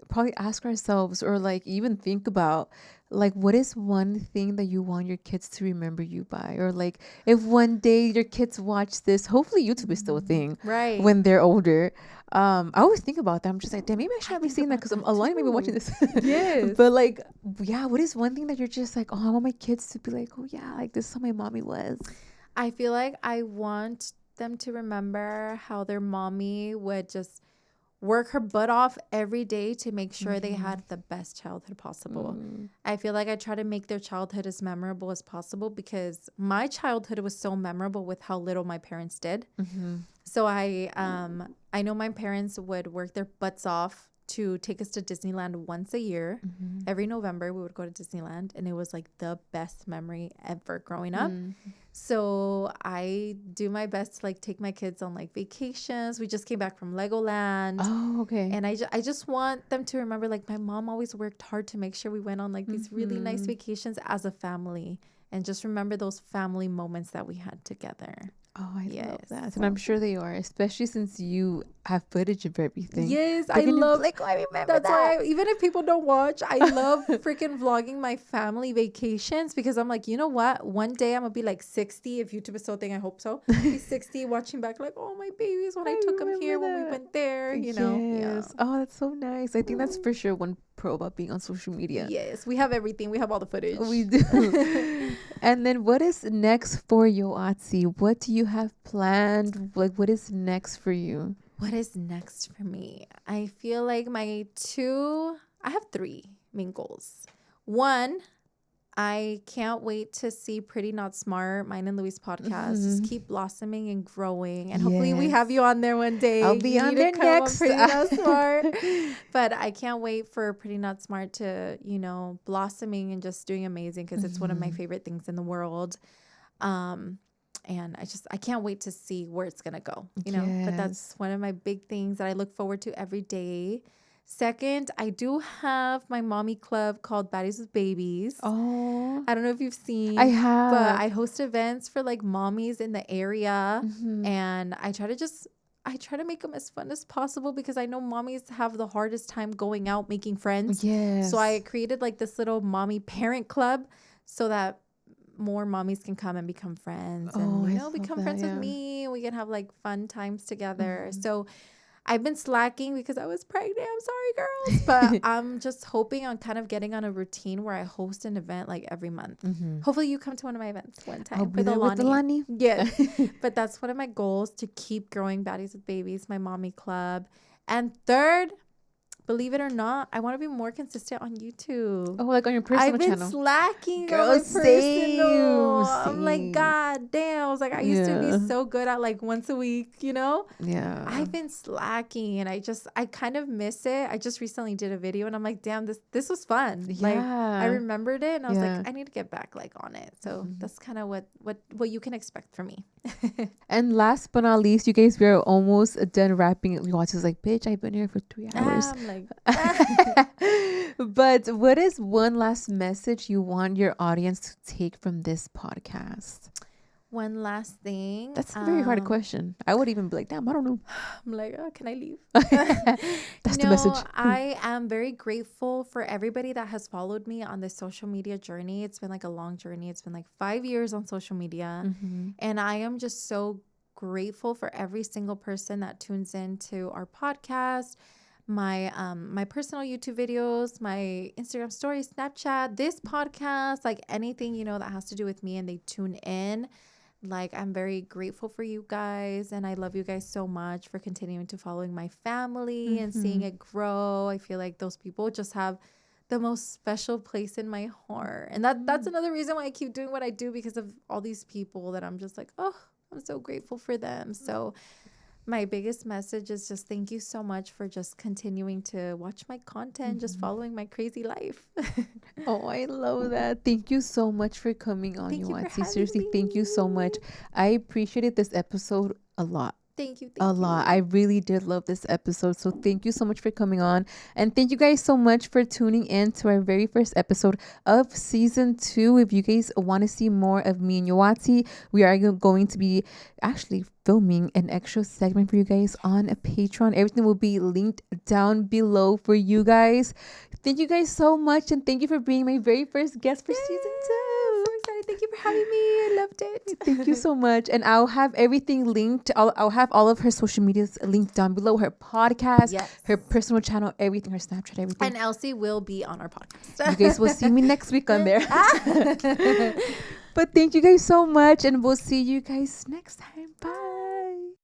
probably ask ourselves or like even think about, like, what is one thing that you want your kids to remember you by? Or like if one day your kids watch this, hopefully YouTube is still a thing Right. when they're older. I always think about that. I'm just like, damn, maybe I should not be think seeing that, about because that a lot of maybe watching too. this. Yes. But like, yeah, what is one thing that you're just like, oh, I want my kids to be like, oh yeah, like this is how my mommy was. I feel like I want them to remember how their mommy would just work her butt off every day to make sure they had the best childhood possible. I feel like I try to make their childhood as memorable as possible, because my childhood was so memorable with how little my parents did. So I know my parents would work their butts off to take us to Disneyland once a year. Every November we would go to Disneyland, and it was like the best memory ever growing up. So I do my best to like take my kids on like vacations. We just came back from Legoland. Oh, okay. And I just want them to remember, like, my mom always worked hard to make sure we went on like these really nice vacations as a family, and just remember those family moments that we had together. Oh, I love Yes. that. And I'm sure they are, especially since you have footage of everything. Yes, They're I gonna be love. like, oh, I remember That's that. why even if people don't watch, I love freaking vlogging my family vacations, because I'm like, you know what? One day I'm gonna be like 60. If YouTube is still a thing, I hope so. Be 60, watching back like, oh, my babies when I took them here, when we remember went there. Yes. Yeah. Oh, that's so nice. I think that's for sure one pro about being on social media. Yes, we have everything. We have all the footage. We do. And then what is next for Yoatzi? What do you have planned? Like, what is next for you? What is next for me? I feel like I have 3 main goals. One, I can't wait to see Pretty Not Smart, mine and Louis' podcast, just keep blossoming and growing. And hopefully we have you on there one day. I'll be You on need there to come on next. Pretty Not Smart. But I can't wait for Pretty Not Smart to, blossoming and just doing amazing, because it's one of my favorite things in the world. And I can't wait to see where it's going to go, but that's one of my big things that I look forward to every day. Second, I do have my mommy club called Baddies with Babies. Oh, I don't know if you've seen. I have. But I host events for like mommies in the area. And I try to make them as fun as possible, because I know mommies have the hardest time going out making friends. Yes. So I created like this little mommy parent club, so that more mommies can come and become friends, and become friends with me, and we can have like fun times together. So I've been slacking because I was pregnant. I'm sorry, girls. But I'm just hoping on kind of getting on a routine where I host an event like every month. Hopefully you come to one of my events one time. I'll be there with the Lani. Yes. But that's one of my goals, to keep growing Baddies with Babies, my mommy club. And third, believe it or not, I want to be more consistent on YouTube. Oh, like on your personal I've been channel. slacking Girl, on my same, personal. I'm like, same. God damn. I was like, I used to be so good at like once a week, Yeah. I've been slacking, and I kind of miss it. I just recently did a video, and I'm like, damn, this was fun. Like, I remembered it, and I was like, I need to get back like on it. So that's kind of what you can expect from me. And last but not least, you guys, we are almost done wrapping. Watch is like, bitch, I've been here for 3 hours. I'm like, But what is one last message you want your audience to take from this podcast? one last thing. That's a very hard question. I would even be like, damn, I don't know. I'm like, oh, can I leave? That's the message. I am very grateful for everybody that has followed me on this social media journey. It's been like a long journey. It's been like 5 years on social media. And I am just so grateful for every single person that tunes in to our podcast, my personal YouTube videos, my Instagram stories, Snapchat, this podcast, like anything, that has to do with me, and they tune in. Like, I'm very grateful for you guys, and I love you guys so much for continuing to following my family and seeing it grow. I feel like those people just have the most special place in my heart. And that's another reason why I keep doing what I do, because of all these people that I'm just like, oh, I'm so grateful for them. So My biggest message is just thank you so much for just continuing to watch my content, just following my crazy life. Oh, I love that. Thank you so much for coming on, Thank you for Yoatzi. having Seriously, thank you so much. me. I appreciated this episode a lot. Thank you. A Thank lot. you. I really did love this episode. So thank you so much for coming on. And thank you guys so much for tuning in to our very first episode of season 2. If you guys want to see more of me and Yoatzi, we are going to be actually filming an extra segment for you guys on a Patreon. Everything will be linked down below for you guys. Thank you guys so much. And thank you for being my very first guest for season 2. So excited. Thank you for having me. I loved it. Thank you so much. And I'll have everything linked. I'll have all of her social medias linked down below. Her podcast, Yes. her personal channel, everything, her Snapchat, everything. And Elsie will be on our podcast. You guys will see me next week on there. But thank you guys so much. And we'll see you guys next time. Bye.